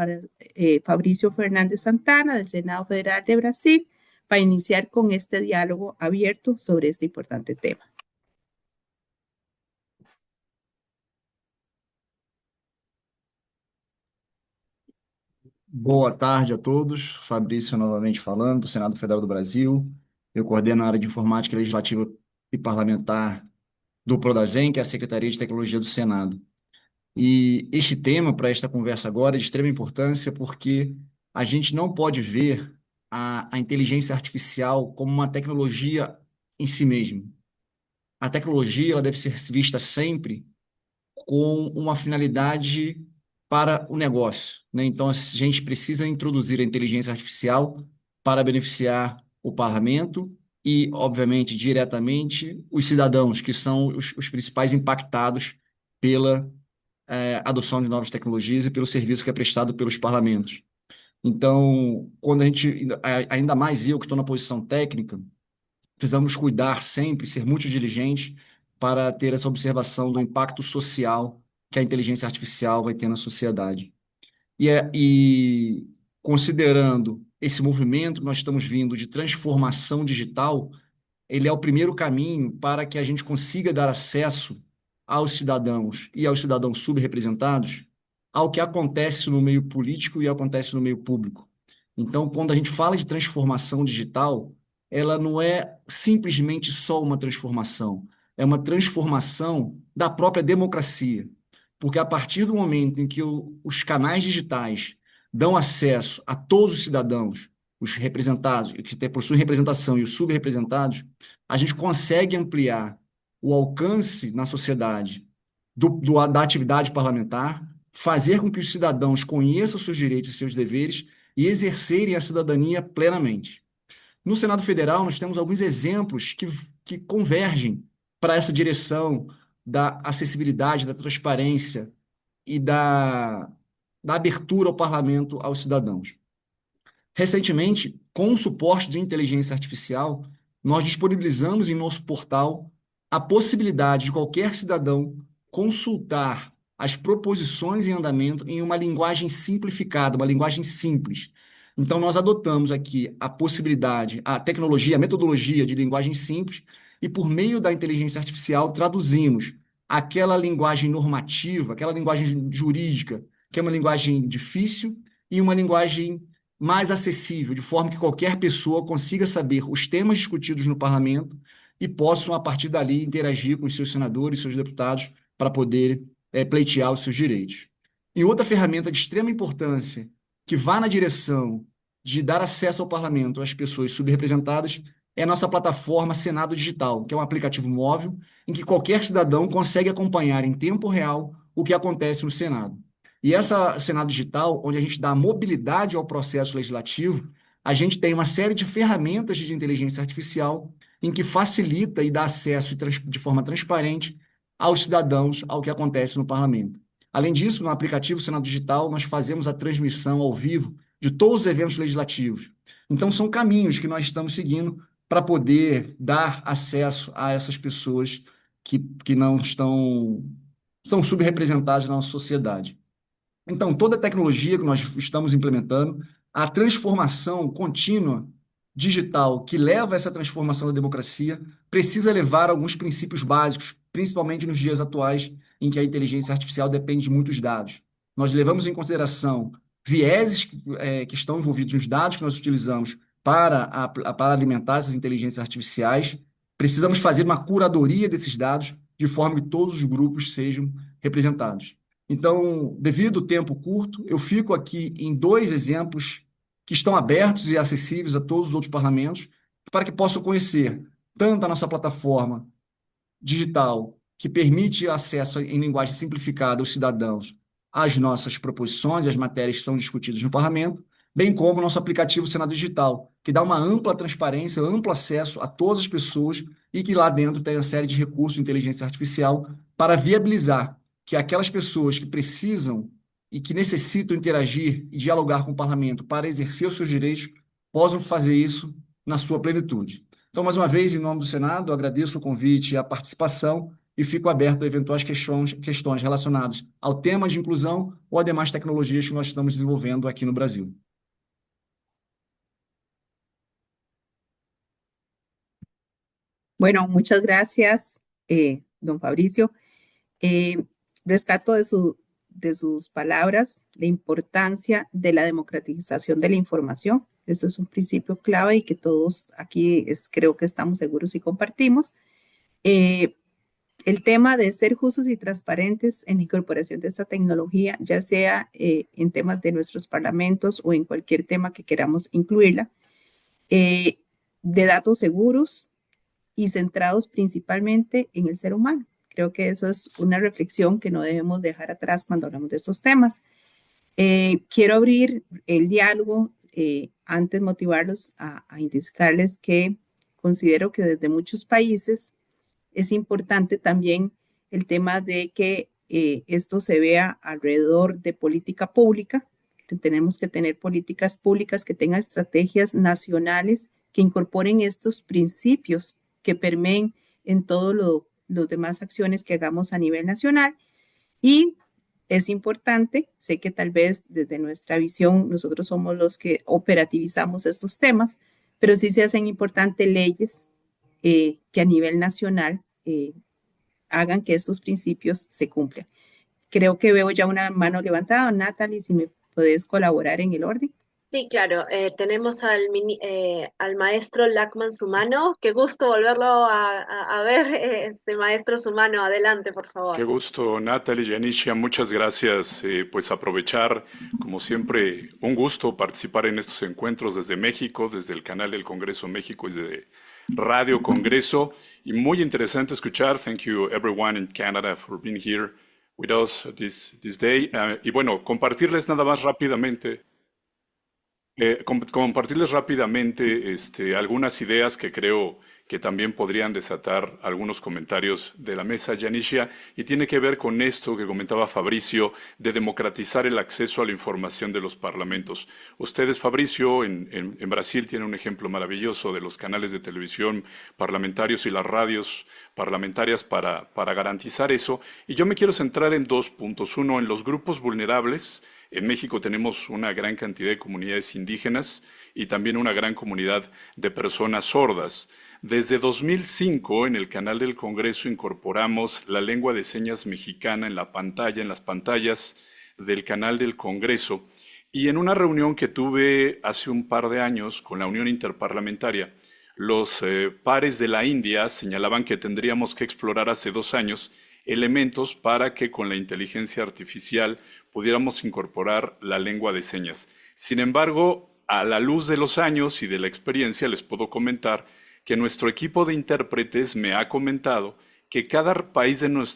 [SPEAKER 12] Fabricio Fernández Santana del Senado Federal de Brasil para iniciar con este diálogo abierto sobre este importante tema.
[SPEAKER 8] Boa tarde a todos. Fabrício novamente falando, do Senado Federal do Brasil. Eu coordeno a área de Informática Legislativa e Parlamentar do Prodasem, que é a Secretaria de Tecnologia do Senado. E este tema, para esta conversa agora, é de extrema importância porque a gente não pode ver a inteligência artificial como uma tecnologia em si mesma. A tecnologia ela deve ser vista sempre com uma finalidade para o negócio, né? Então, a gente precisa introduzir a inteligência artificial para beneficiar o parlamento e, obviamente, diretamente os cidadãos, que são os principais impactados pela adoção de novas tecnologias e pelo serviço que é prestado pelos parlamentos. Então, quando a gente, ainda mais eu que estou na posição técnica, precisamos cuidar sempre, ser muito diligentes para ter essa observação do impacto social que a inteligência artificial vai ter na sociedade. E considerando esse movimento que nós estamos vindo de transformação digital, ele é o primeiro caminho para que a gente consiga dar acesso aos cidadãos e aos cidadãos subrepresentados ao que acontece no meio político e acontece no meio público. Então, quando a gente fala de transformação digital, ela não é simplesmente só uma transformação, é uma transformação da própria democracia. porque a partir do momento em que os canais digitais dão acesso a todos os cidadãos, os representados, que possuem representação e os subrepresentados, a gente consegue ampliar o alcance na sociedade da atividade parlamentar, fazer com que os cidadãos conheçam seus direitos e seus deveres e exercerem a cidadania plenamente. No Senado Federal, nós temos alguns exemplos que convergem para essa direção da acessibilidade, da transparência e da abertura ao parlamento aos cidadãos. Recentemente, com o suporte de inteligência artificial, nós disponibilizamos em nosso portal a possibilidade de qualquer cidadão consultar as proposições em andamento em uma linguagem simplificada, uma linguagem simples. Então, nós adotamos aqui a possibilidade, a tecnologia, a metodologia de linguagem simples, e por meio da inteligência artificial traduzimos aquela linguagem normativa, aquela linguagem jurídica, que é uma linguagem difícil, e uma linguagem mais acessível, de forma que qualquer pessoa consiga saber os temas discutidos no parlamento e possam, a partir dali, interagir com os seus senadores, seus deputados, para poder pleitear os seus direitos. E outra ferramenta de extrema importância, que vá na direção de dar acesso ao parlamento às pessoas subrepresentadas, é a nossa plataforma Senado Digital, que é um aplicativo móvel em que qualquer cidadão consegue acompanhar em tempo real o que acontece no Senado. E essa Senado Digital, onde a gente dá mobilidade ao processo legislativo, a gente tem uma série de ferramentas de inteligência artificial em que facilita e dá acesso de forma transparente aos cidadãos ao que acontece no parlamento. Além disso, no aplicativo Senado Digital, nós fazemos a transmissão ao vivo de todos os eventos legislativos. Então, são caminhos que nós estamos seguindo para poder dar acesso a essas pessoas que não estão subrepresentadas na nossa sociedade. Então, toda a tecnologia que nós estamos implementando, a transformação contínua digital que leva a essa transformação da democracia, precisa levar a alguns princípios básicos, principalmente nos dias atuais, em que a inteligência artificial depende de muitos dados. Nós levamos em consideração vieses que estão envolvidos nos dados que nós utilizamos para alimentar essas inteligências artificiais. Precisamos fazer uma curadoria desses dados de forma que todos os grupos sejam representados. Então, devido ao tempo curto, eu fico aqui em 2 exemplos que estão abertos e acessíveis a todos os outros parlamentos, para que possam conhecer tanto a nossa plataforma digital, que permite acesso em linguagem simplificada aos cidadãos às nossas proposições, às matérias que são discutidas no parlamento, bem como o nosso aplicativo Senado Digital, que dá uma ampla transparência, amplo acesso a todas as pessoas e que lá dentro tem uma série de recursos de inteligência artificial para viabilizar que aquelas pessoas que precisam e que necessitam interagir e dialogar com o parlamento para exercer os seus direitos possam fazer isso na sua plenitude. Então, mais uma vez, em nome do Senado, agradeço o convite e a participação e fico aberto a eventuais questões relacionadas ao tema de inclusão ou a demais tecnologias que nós estamos desenvolvendo aqui no Brasil.
[SPEAKER 12] Bueno, muchas gracias, don Fabricio. Rescato de sus palabras la importancia de la democratización de la información. Esto es un principio clave y que todos aquí creo que estamos seguros y compartimos. El tema de ser justos y transparentes en la incorporación de esta tecnología, ya sea en temas de nuestros parlamentos o en cualquier tema que queramos incluirla, de datos seguros y centrados principalmente en el ser humano. Creo que esa es una reflexión que no debemos dejar atrás cuando hablamos de estos temas. Quiero abrir el diálogo, antes motivarlos a indicarles que considero que desde muchos países es importante también el tema de que esto se vea alrededor de política pública, que tenemos que tener políticas públicas que tengan estrategias nacionales que incorporen estos principios que permeen en todas las demás acciones que hagamos a nivel nacional. Y es importante, sé que tal vez desde nuestra visión nosotros somos los que operativizamos estos temas, pero sí se hacen importantes leyes que a nivel nacional hagan que estos principios se cumplan. Creo que veo ya una mano levantada. Natalie, si me puedes colaborar en el orden.
[SPEAKER 7] Sí, claro. Tenemos al maestro Lachman Sumano. Qué gusto volverlo a ver, este maestro Sumano. Adelante, por favor.
[SPEAKER 13] Qué gusto, Natalie, Yanisha, muchas gracias. Pues aprovechar, como siempre, un gusto participar en estos encuentros desde México, desde el canal del Congreso México y desde Radio Congreso. Y muy interesante escuchar. Thank you everyone in Canada for being here with us this day. Y bueno, compartirles nada más rápidamente. Compartirles rápidamente algunas ideas que creo que también podrían desatar algunos comentarios de la mesa, Yanisha, y tiene que ver con esto que comentaba Fabricio, de democratizar el acceso a la información de los parlamentos. Ustedes, Fabricio, en Brasil tienen un ejemplo maravilloso de los canales de televisión parlamentarios y las radios parlamentarias para garantizar eso, y yo me quiero centrar en 2 puntos. Uno, en los grupos vulnerables. En México tenemos una gran cantidad de comunidades indígenas y también una gran comunidad de personas sordas. Desde 2005, en el canal del Congreso, incorporamos la lengua de señas mexicana en la pantalla, en las pantallas del canal del Congreso. Y en una reunión que tuve hace un par de años con la Unión Interparlamentaria, los pares de la India señalaban que tendríamos que explorar hace 2 años elementos para que con la inteligencia artificial pudiéramos incorporar la lengua de señas. Sin embargo, a la luz de los años y de la experiencia, les puedo comentar que nuestro equipo de intérpretes me ha comentado que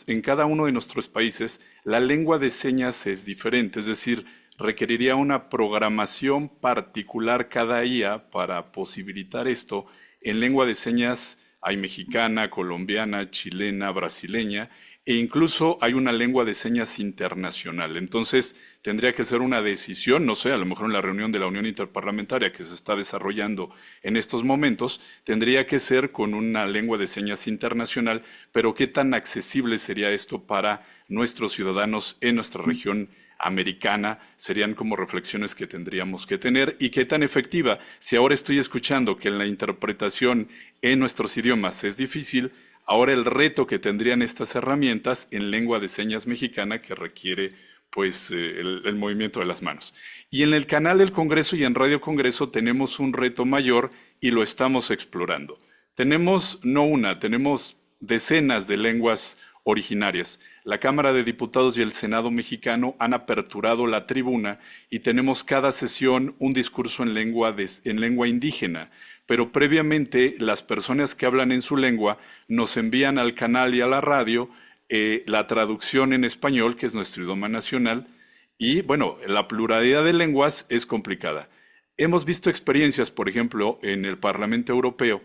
[SPEAKER 13] en cada uno de nuestros países la lengua de señas es diferente, es decir, requeriría una programación particular cada día para posibilitar esto. En lengua de señas hay mexicana, colombiana, chilena, brasileña, e incluso hay una lengua de señas internacional. Entonces, tendría que ser una decisión, no sé, a lo mejor en la reunión de la Unión Interparlamentaria que se está desarrollando en estos momentos, tendría que ser con una lengua de señas internacional, pero ¿qué tan accesible sería esto para nuestros ciudadanos en nuestra región americana? Serían como reflexiones que tendríamos que tener. ¿Y qué tan efectiva? Si ahora estoy escuchando que la interpretación en nuestros idiomas es difícil, ahora el reto que tendrían estas herramientas en lengua de señas mexicana que requiere pues el movimiento de las manos. Y en el canal del Congreso y en Radio Congreso tenemos un reto mayor y lo estamos explorando. Tenemos tenemos decenas de lenguas originarias. La Cámara de Diputados y el Senado mexicano han aperturado la tribuna y tenemos cada sesión un discurso en lengua indígena, pero previamente las personas que hablan en su lengua nos envían al canal y a la radio la traducción en español, que es nuestro idioma nacional, y bueno, la pluralidad de lenguas es complicada. Hemos visto experiencias, por ejemplo, en el Parlamento Europeo,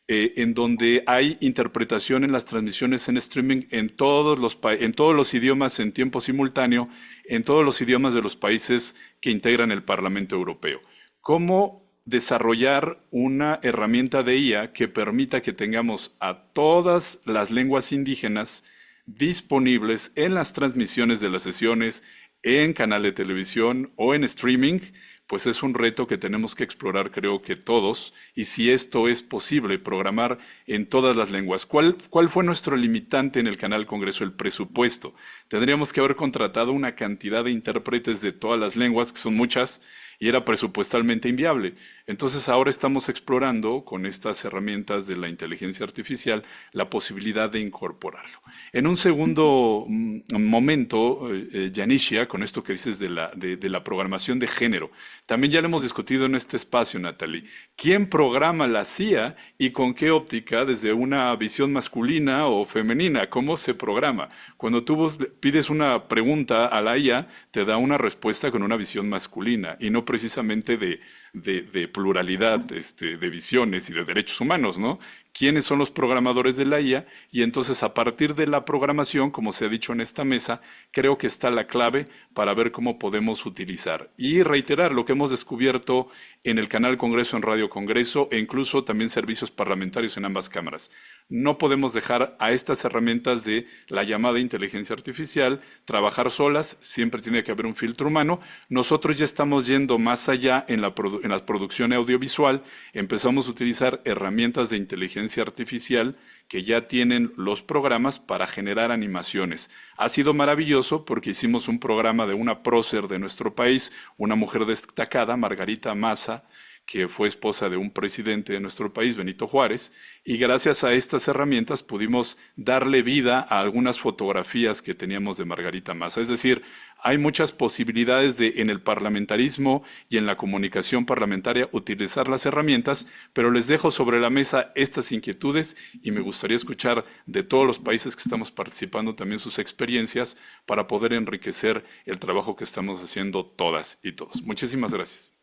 [SPEAKER 13] en donde hay interpretación en las transmisiones en streaming en todos los idiomas en tiempo simultáneo, en todos los idiomas de los países que integran el Parlamento Europeo. ¿Cómo desarrollar una herramienta de IA que permita que tengamos a todas las lenguas indígenas disponibles en las transmisiones de las sesiones, en canal de televisión o en streaming? Pues es un reto que tenemos que explorar, creo que todos, y si esto es posible, programar en todas las lenguas. ¿Cuál fue nuestro limitante en el Canal Congreso? El presupuesto. Tendríamos que haber contratado una cantidad de intérpretes de todas las lenguas, que son muchas, y era presupuestalmente inviable. Entonces ahora estamos explorando con estas herramientas de la inteligencia artificial la posibilidad de incorporarlo. En un segundo momento, Yanisha, con esto que dices de la programación de género, también ya lo hemos discutido en este espacio, Natalie. ¿Quién programa la CIA y con qué óptica? ¿Desde una visión masculina o femenina? ¿Cómo se programa? Cuando tú pides una pregunta a la IA, te da una respuesta con una visión masculina y no precisamente de pluralidad de visiones y de derechos humanos, ¿no? ¿Quiénes son los programadores de la IA? Y entonces a partir de la programación, como se ha dicho en esta mesa, creo que está la clave para ver cómo podemos utilizar. Y reiterar lo que hemos descubierto en el canal Congreso, en Radio Congreso, e incluso también servicios parlamentarios en ambas cámaras. no podemos dejar a estas herramientas de la llamada inteligencia artificial trabajar solas, siempre tiene que haber un filtro humano. Nosotros ya estamos yendo más allá en la producción audiovisual, empezamos a utilizar herramientas de inteligencia artificial que ya tienen los programas para generar animaciones. Ha sido maravilloso porque hicimos un programa de una prócer de nuestro país, una mujer destacada, Margarita Massa, que fue esposa de un presidente de nuestro país, Benito Juárez, y gracias a estas herramientas pudimos darle vida a algunas fotografías que teníamos de Margarita Massa. Es decir, hay muchas posibilidades de, en el parlamentarismo y en la comunicación parlamentaria, utilizar las herramientas, pero les dejo sobre la mesa estas inquietudes y me gustaría escuchar de todos los países que estamos participando también sus experiencias para poder enriquecer el trabajo que estamos haciendo todas y todos. Muchísimas gracias.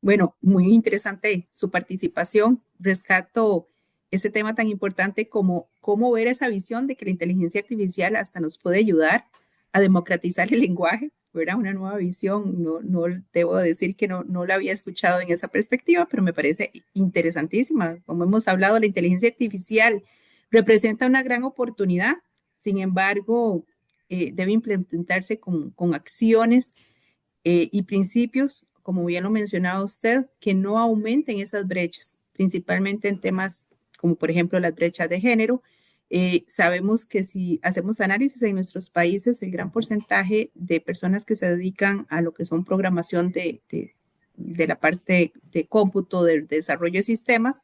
[SPEAKER 12] Bueno, muy interesante su participación. Rescato ese tema tan importante como cómo ver esa visión de que la inteligencia artificial hasta nos puede ayudar a democratizar el lenguaje, ¿verdad? Una nueva visión. No debo decir que no la había escuchado en esa perspectiva, pero me parece interesantísima. Como hemos hablado, la inteligencia artificial representa una gran oportunidad. Sin embargo, debe implementarse con acciones y principios, como bien lo mencionaba usted, que no aumenten esas brechas, principalmente en temas como por ejemplo las brechas de género. Sabemos que si hacemos análisis en nuestros países, el gran porcentaje de personas que se dedican a lo que son programación de la parte de cómputo, de desarrollo de sistemas,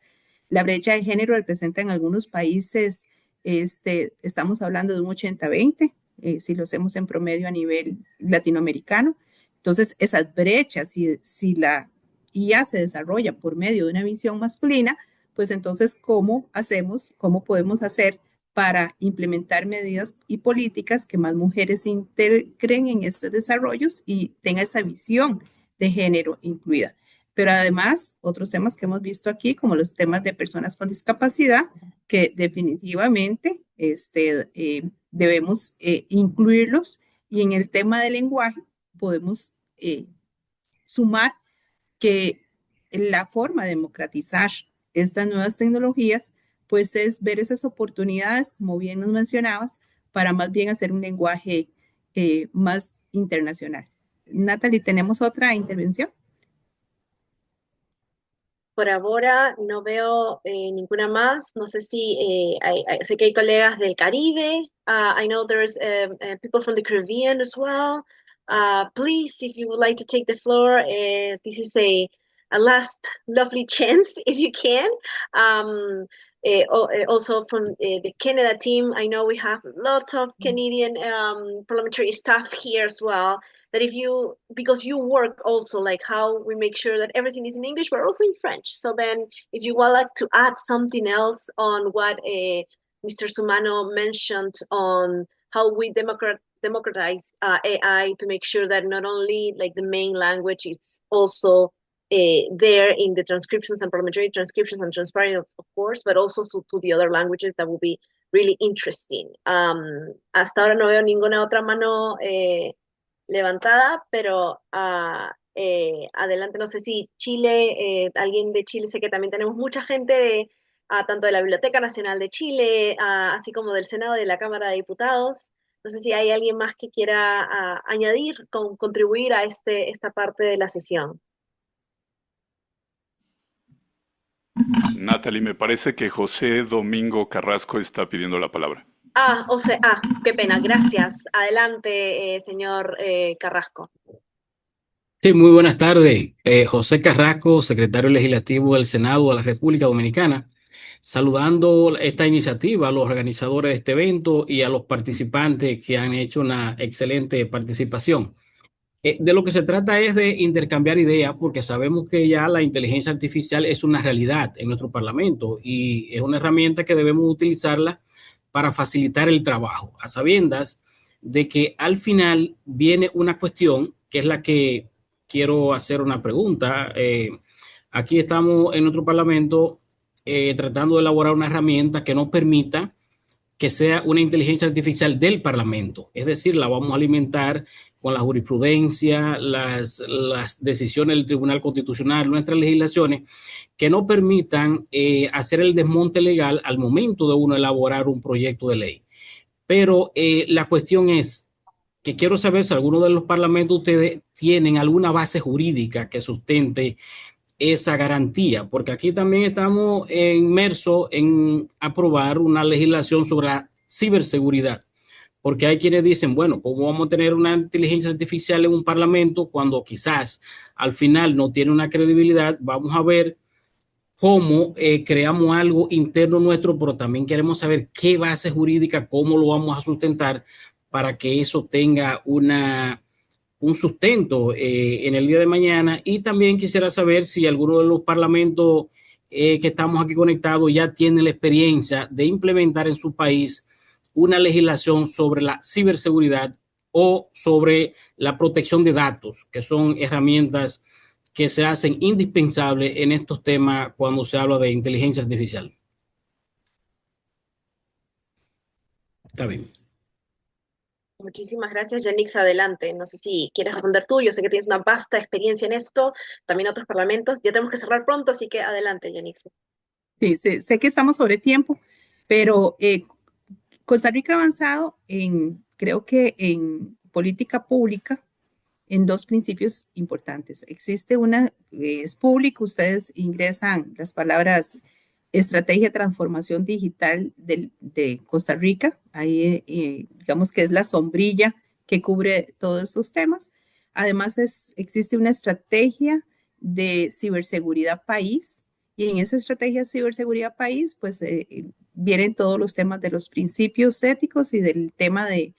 [SPEAKER 12] la brecha de género representa en algunos países, estamos hablando de un 80-20, si lo hacemos en promedio a nivel latinoamericano. Entonces, esas brechas, si la IA se desarrolla por medio de una visión masculina, pues entonces, ¿cómo podemos hacer para implementar medidas y políticas que más mujeres se integren en estos desarrollos y tengan esa visión de género incluida? Pero además, otros temas que hemos visto aquí, como los temas de personas con discapacidad, que definitivamente debemos incluirlos. Y en el tema del lenguaje, podemos sumar que la forma de democratizar estas nuevas tecnologías, pues es ver esas oportunidades, como bien nos mencionabas, para más bien hacer un lenguaje más internacional. Natalie, ¿tenemos otra intervención?
[SPEAKER 7] Por ahora no veo ninguna más. No sé si sé que hay colegas del Caribe. I know there's people from the Caribbean as well. Please, if you would like to take the floor, this is a last lovely chance if you can. Also from the Canada team, I know we have lots of Canadian parliamentary staff here as well. That because you work also like how we make sure that everything is in English, but also in French. So then if you would like to add something else on what Mr. Sumano mentioned on how we democratize AI to make sure that not only like the main language, it's also there in the transcriptions and parliamentary transcriptions and transparent, of course, but also to the other languages, that will be really interesting. Hasta ahora no veo ninguna otra mano levantada, pero adelante, no sé si Chile, alguien de Chile, sé que también tenemos mucha gente tanto de la Biblioteca Nacional de Chile, así como del Senado y de la Cámara de Diputados. No sé si hay alguien más que quiera añadir, contribuir a esta parte de la sesión.
[SPEAKER 13] Natalie, me parece que José Domingo Carrasco está pidiendo la palabra.
[SPEAKER 7] Qué pena, gracias. Adelante, señor Carrasco.
[SPEAKER 14] Sí, muy buenas tardes. José Carrasco, secretario legislativo del Senado de la República Dominicana, saludando esta iniciativa a los organizadores de este evento y a los participantes que han hecho una excelente participación. De lo que se trata es de intercambiar ideas, porque sabemos que ya la inteligencia artificial es una realidad en nuestro Parlamento y es una herramienta que debemos utilizarla para facilitar el trabajo, a sabiendas de que al final viene una cuestión que es la que quiero hacer una pregunta. Aquí estamos en nuestro Parlamento tratando de elaborar una herramienta que nos permita que sea una inteligencia artificial del Parlamento, es decir, la vamos a alimentar con la jurisprudencia, las decisiones del Tribunal Constitucional, nuestras legislaciones, que no permitan hacer el desmonte legal al momento de uno elaborar un proyecto de ley. Pero la cuestión es que quiero saber si alguno de los parlamentos ustedes tienen alguna base jurídica que sustente esa garantía, porque aquí también estamos inmersos en aprobar una legislación sobre la ciberseguridad, porque hay quienes dicen, bueno, ¿cómo vamos a tener una inteligencia artificial en un parlamento cuando quizás al final no tiene una credibilidad? Vamos a ver cómo creamos algo interno nuestro, pero también queremos saber qué base jurídica, cómo lo vamos a sustentar para que eso tenga un sustento en el día de mañana. Y también quisiera saber si alguno de los parlamentos que estamos aquí conectados ya tiene la experiencia de implementar en su país una legislación sobre la ciberseguridad o sobre la protección de datos, que son herramientas que se hacen indispensables en estos temas cuando se habla de inteligencia artificial. Está bien.
[SPEAKER 7] Muchísimas gracias, Yanix. Adelante. No sé si quieres responder tú. Yo sé que tienes una vasta experiencia en esto, también otros parlamentos. Ya tenemos que cerrar pronto, así que adelante, Yanix.
[SPEAKER 12] Sí, sé que estamos sobre tiempo, pero Costa Rica ha avanzado creo que en política pública en dos principios importantes. Existe una, es público, ustedes ingresan las palabras Estrategia de Transformación Digital de Costa Rica, ahí digamos que es la sombrilla que cubre todos esos temas. Además, existe una estrategia de ciberseguridad país, y en esa estrategia de ciberseguridad país, pues vienen todos los temas de los principios éticos y del tema de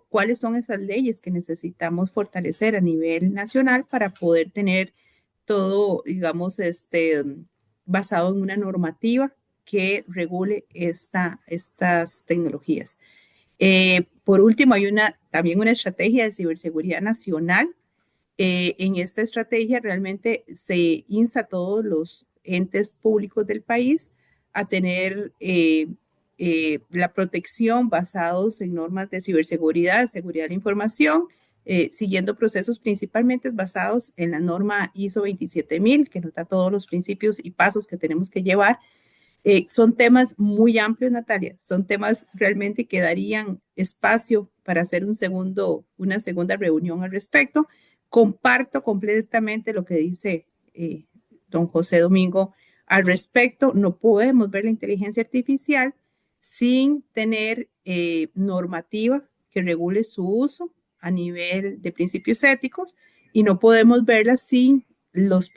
[SPEAKER 12] cuáles son esas leyes que necesitamos fortalecer a nivel nacional para poder tener todo, digamos, basado en una normativa que regule estas tecnologías. Por último, hay también una estrategia de ciberseguridad nacional. En esta estrategia realmente se insta a todos los entes públicos del país a tener la protección basados en normas de ciberseguridad, seguridad de la información, siguiendo procesos principalmente basados en la norma ISO 27000, que nos da todos los principios y pasos que tenemos que llevar. Son temas muy amplios, Natalia, son temas realmente que darían espacio para hacer una segunda reunión al respecto. Comparto completamente lo que dice don José Domingo al respecto. No podemos ver la inteligencia artificial sin tener normativa que regule su uso a nivel de principios éticos, y no podemos verla sin los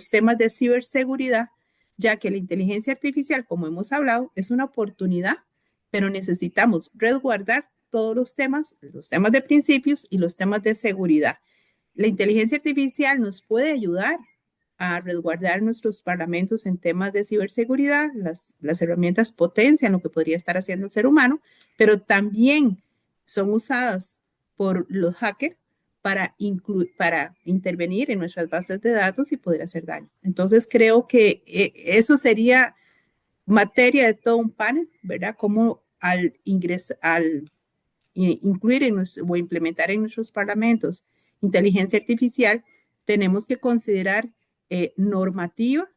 [SPEAKER 12] temas de ciberseguridad, ya que la inteligencia artificial, como hemos hablado, es una oportunidad, pero necesitamos resguardar todos los temas de principios y los temas de seguridad. La inteligencia artificial nos puede ayudar a resguardar nuestros parlamentos en temas de ciberseguridad. Las herramientas potencian lo que podría estar haciendo el ser humano, pero también son usadas por los hackers para intervenir en nuestras bases de datos y poder hacer daño. Entonces creo que eso sería materia de todo un panel, ¿verdad? Cómo al incluir o implementar en nuestros parlamentos inteligencia artificial, tenemos que considerar normativa,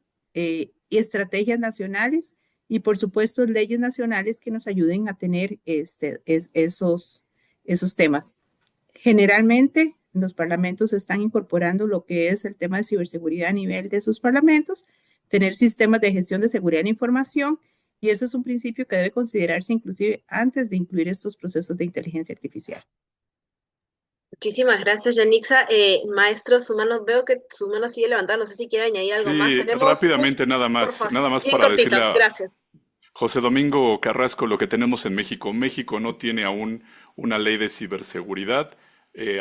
[SPEAKER 12] estrategias nacionales y por supuesto leyes nacionales que nos ayuden a tener esos temas. Generalmente los parlamentos están incorporando lo que es el tema de ciberseguridad a nivel de sus parlamentos, tener sistemas de gestión de seguridad de la información, y eso es un principio que debe considerarse inclusive antes de incluir estos procesos de inteligencia artificial.
[SPEAKER 7] Muchísimas gracias, Yanixa. Maestro, veo que su mano sigue levantada. No sé si quiere añadir algo más.
[SPEAKER 13] Tenemos rápidamente nada más para decirle a
[SPEAKER 7] gracias.
[SPEAKER 13] José Domingo Carrasco lo que tenemos en México. México no tiene aún una ley de ciberseguridad.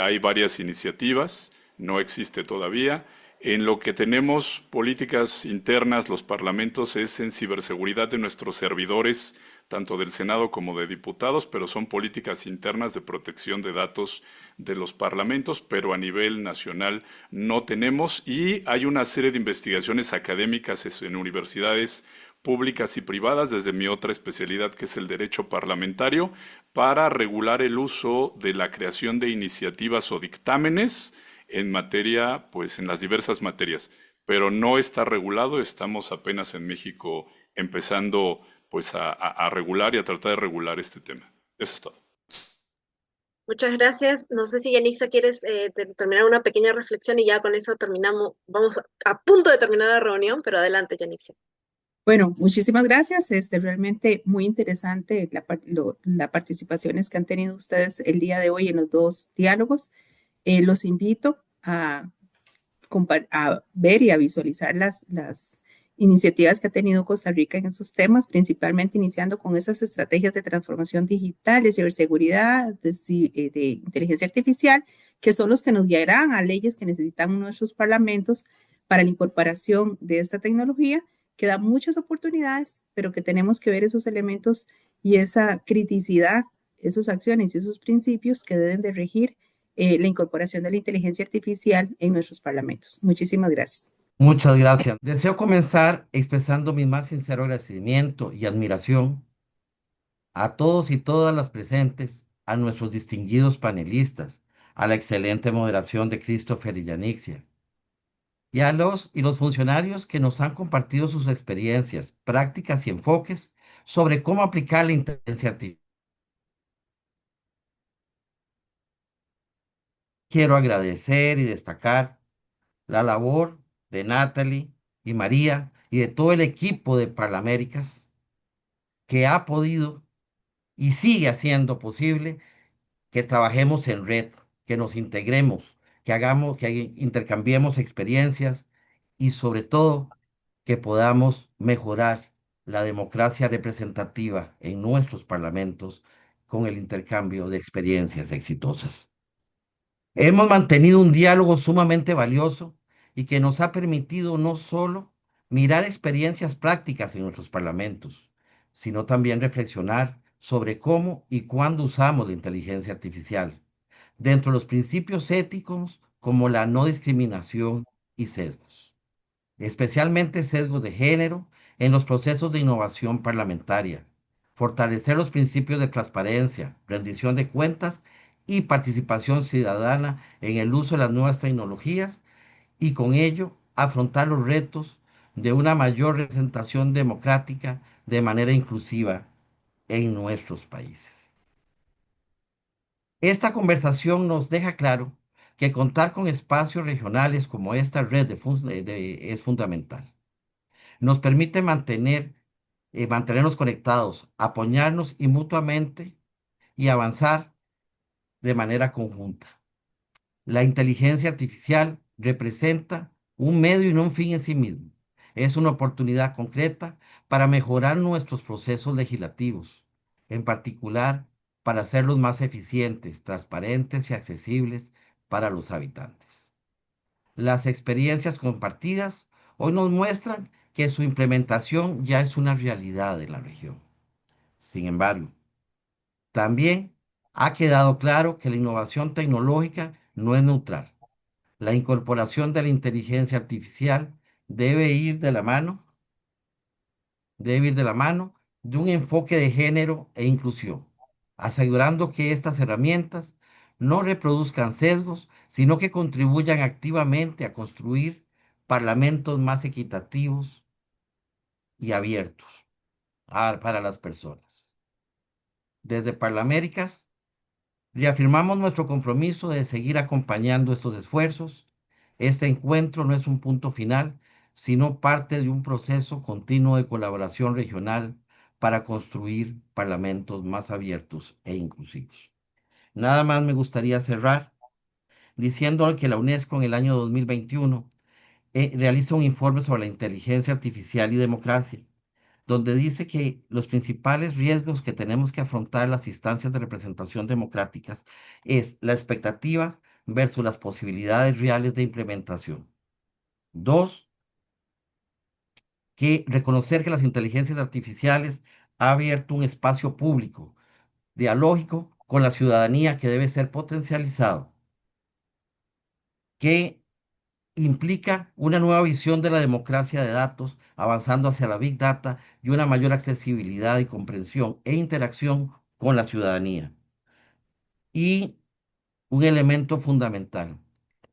[SPEAKER 13] Hay varias iniciativas, no existe todavía. En lo que tenemos políticas internas, los parlamentos, es en ciberseguridad de nuestros servidores, tanto del Senado como de diputados, pero son políticas internas de protección de datos de los parlamentos, pero a nivel nacional no tenemos. Y hay una serie de investigaciones académicas en universidades públicas y privadas desde mi otra especialidad, que es el derecho parlamentario, para regular el uso de la creación de iniciativas o dictámenes en materia, pues en las diversas materias. Pero no está regulado, estamos apenas en México empezando pues a regular y a tratar de regular este tema. Eso es todo.
[SPEAKER 7] Muchas gracias. No sé si Yanixa quieres terminar una pequeña reflexión y ya con eso terminamos. Vamos a punto de terminar la reunión, pero adelante, Yanixa.
[SPEAKER 12] Bueno, muchísimas gracias. Realmente muy interesante las participaciones que han tenido ustedes el día de hoy en los dos diálogos. Los invito a ver y a visualizar las iniciativas que ha tenido Costa Rica en esos temas, principalmente iniciando con esas estrategias de transformación digital, de ciberseguridad, de inteligencia artificial, que son los que nos guiarán a leyes que necesitan nuestros parlamentos para la incorporación de esta tecnología, que da muchas oportunidades, pero que tenemos que ver esos elementos y esa criticidad, esas acciones y esos principios que deben de regir la incorporación de la inteligencia artificial en nuestros parlamentos. Muchísimas gracias.
[SPEAKER 15] Muchas gracias. Deseo comenzar expresando mi más sincero agradecimiento y admiración a todos y todas las presentes, a nuestros distinguidos panelistas, a la excelente moderación de Christopher y Yanixia, y a los funcionarios que nos han compartido sus experiencias, prácticas y enfoques sobre cómo aplicar la inteligencia artificial. Quiero agradecer y destacar la labor de Natalie y María y de todo el equipo de Parlaméricas que ha podido y sigue haciendo posible que trabajemos en red, que nos integremos, que intercambiemos experiencias y sobre todo que podamos mejorar la democracia representativa en nuestros parlamentos con el intercambio de experiencias exitosas. Hemos mantenido un diálogo sumamente valioso y que nos ha permitido no solo mirar experiencias prácticas en nuestros parlamentos, sino también reflexionar sobre cómo y cuándo usamos la inteligencia artificial, dentro de los principios éticos como la no discriminación y sesgos, especialmente sesgos de género en los procesos de innovación parlamentaria, fortalecer los principios de transparencia, rendición de cuentas y participación ciudadana en el uso de las nuevas tecnologías y con ello afrontar los retos de una mayor representación democrática de manera inclusiva en nuestros países. Esta conversación nos deja claro que contar con espacios regionales como esta red es fundamental. Nos permite mantenernos conectados, apoyarnos y mutuamente y avanzar de manera conjunta. La inteligencia artificial representa un medio y no un fin en sí mismo. Es una oportunidad concreta para mejorar nuestros procesos legislativos, en particular para hacerlos más eficientes, transparentes y accesibles para los habitantes. Las experiencias compartidas hoy nos muestran que su implementación ya es una realidad en la región. Sin embargo, también ha quedado claro que la innovación tecnológica no es neutral. La incorporación de la inteligencia artificial debe ir de la mano de un enfoque de género e inclusión, asegurando que estas herramientas no reproduzcan sesgos, sino que contribuyan activamente a construir parlamentos más equitativos y abiertos para las personas. Desde Parlaméricas, reafirmamos nuestro compromiso de seguir acompañando estos esfuerzos. Este encuentro no es un punto final, sino parte de un proceso continuo de colaboración regional para construir parlamentos más abiertos e inclusivos. Nada más me gustaría cerrar diciendo que la UNESCO en el año 2021 realiza un informe sobre la inteligencia artificial y democracia, donde dice que los principales riesgos que tenemos que afrontar las instancias de representación democráticas es la expectativa versus las posibilidades reales de implementación. Dos, que reconocer que las inteligencias artificiales ha abierto un espacio público, dialógico con la ciudadanía que debe ser potencializado. implica una nueva visión de la democracia de datos, avanzando hacia la Big Data y una mayor accesibilidad y comprensión e interacción con la ciudadanía. Y un elemento fundamental,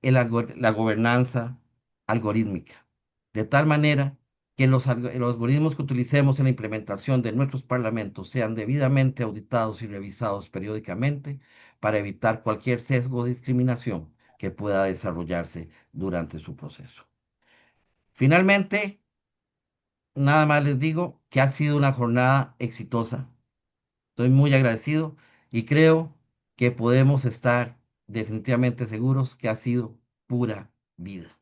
[SPEAKER 15] la gobernanza algorítmica, de tal manera que los algoritmos que utilicemos en la implementación de nuestros parlamentos sean debidamente auditados y revisados periódicamente para evitar cualquier sesgo o discriminación que pueda desarrollarse durante su proceso. Finalmente, nada más les digo que ha sido una jornada exitosa. Estoy muy agradecido y creo que podemos estar definitivamente seguros que ha sido pura vida.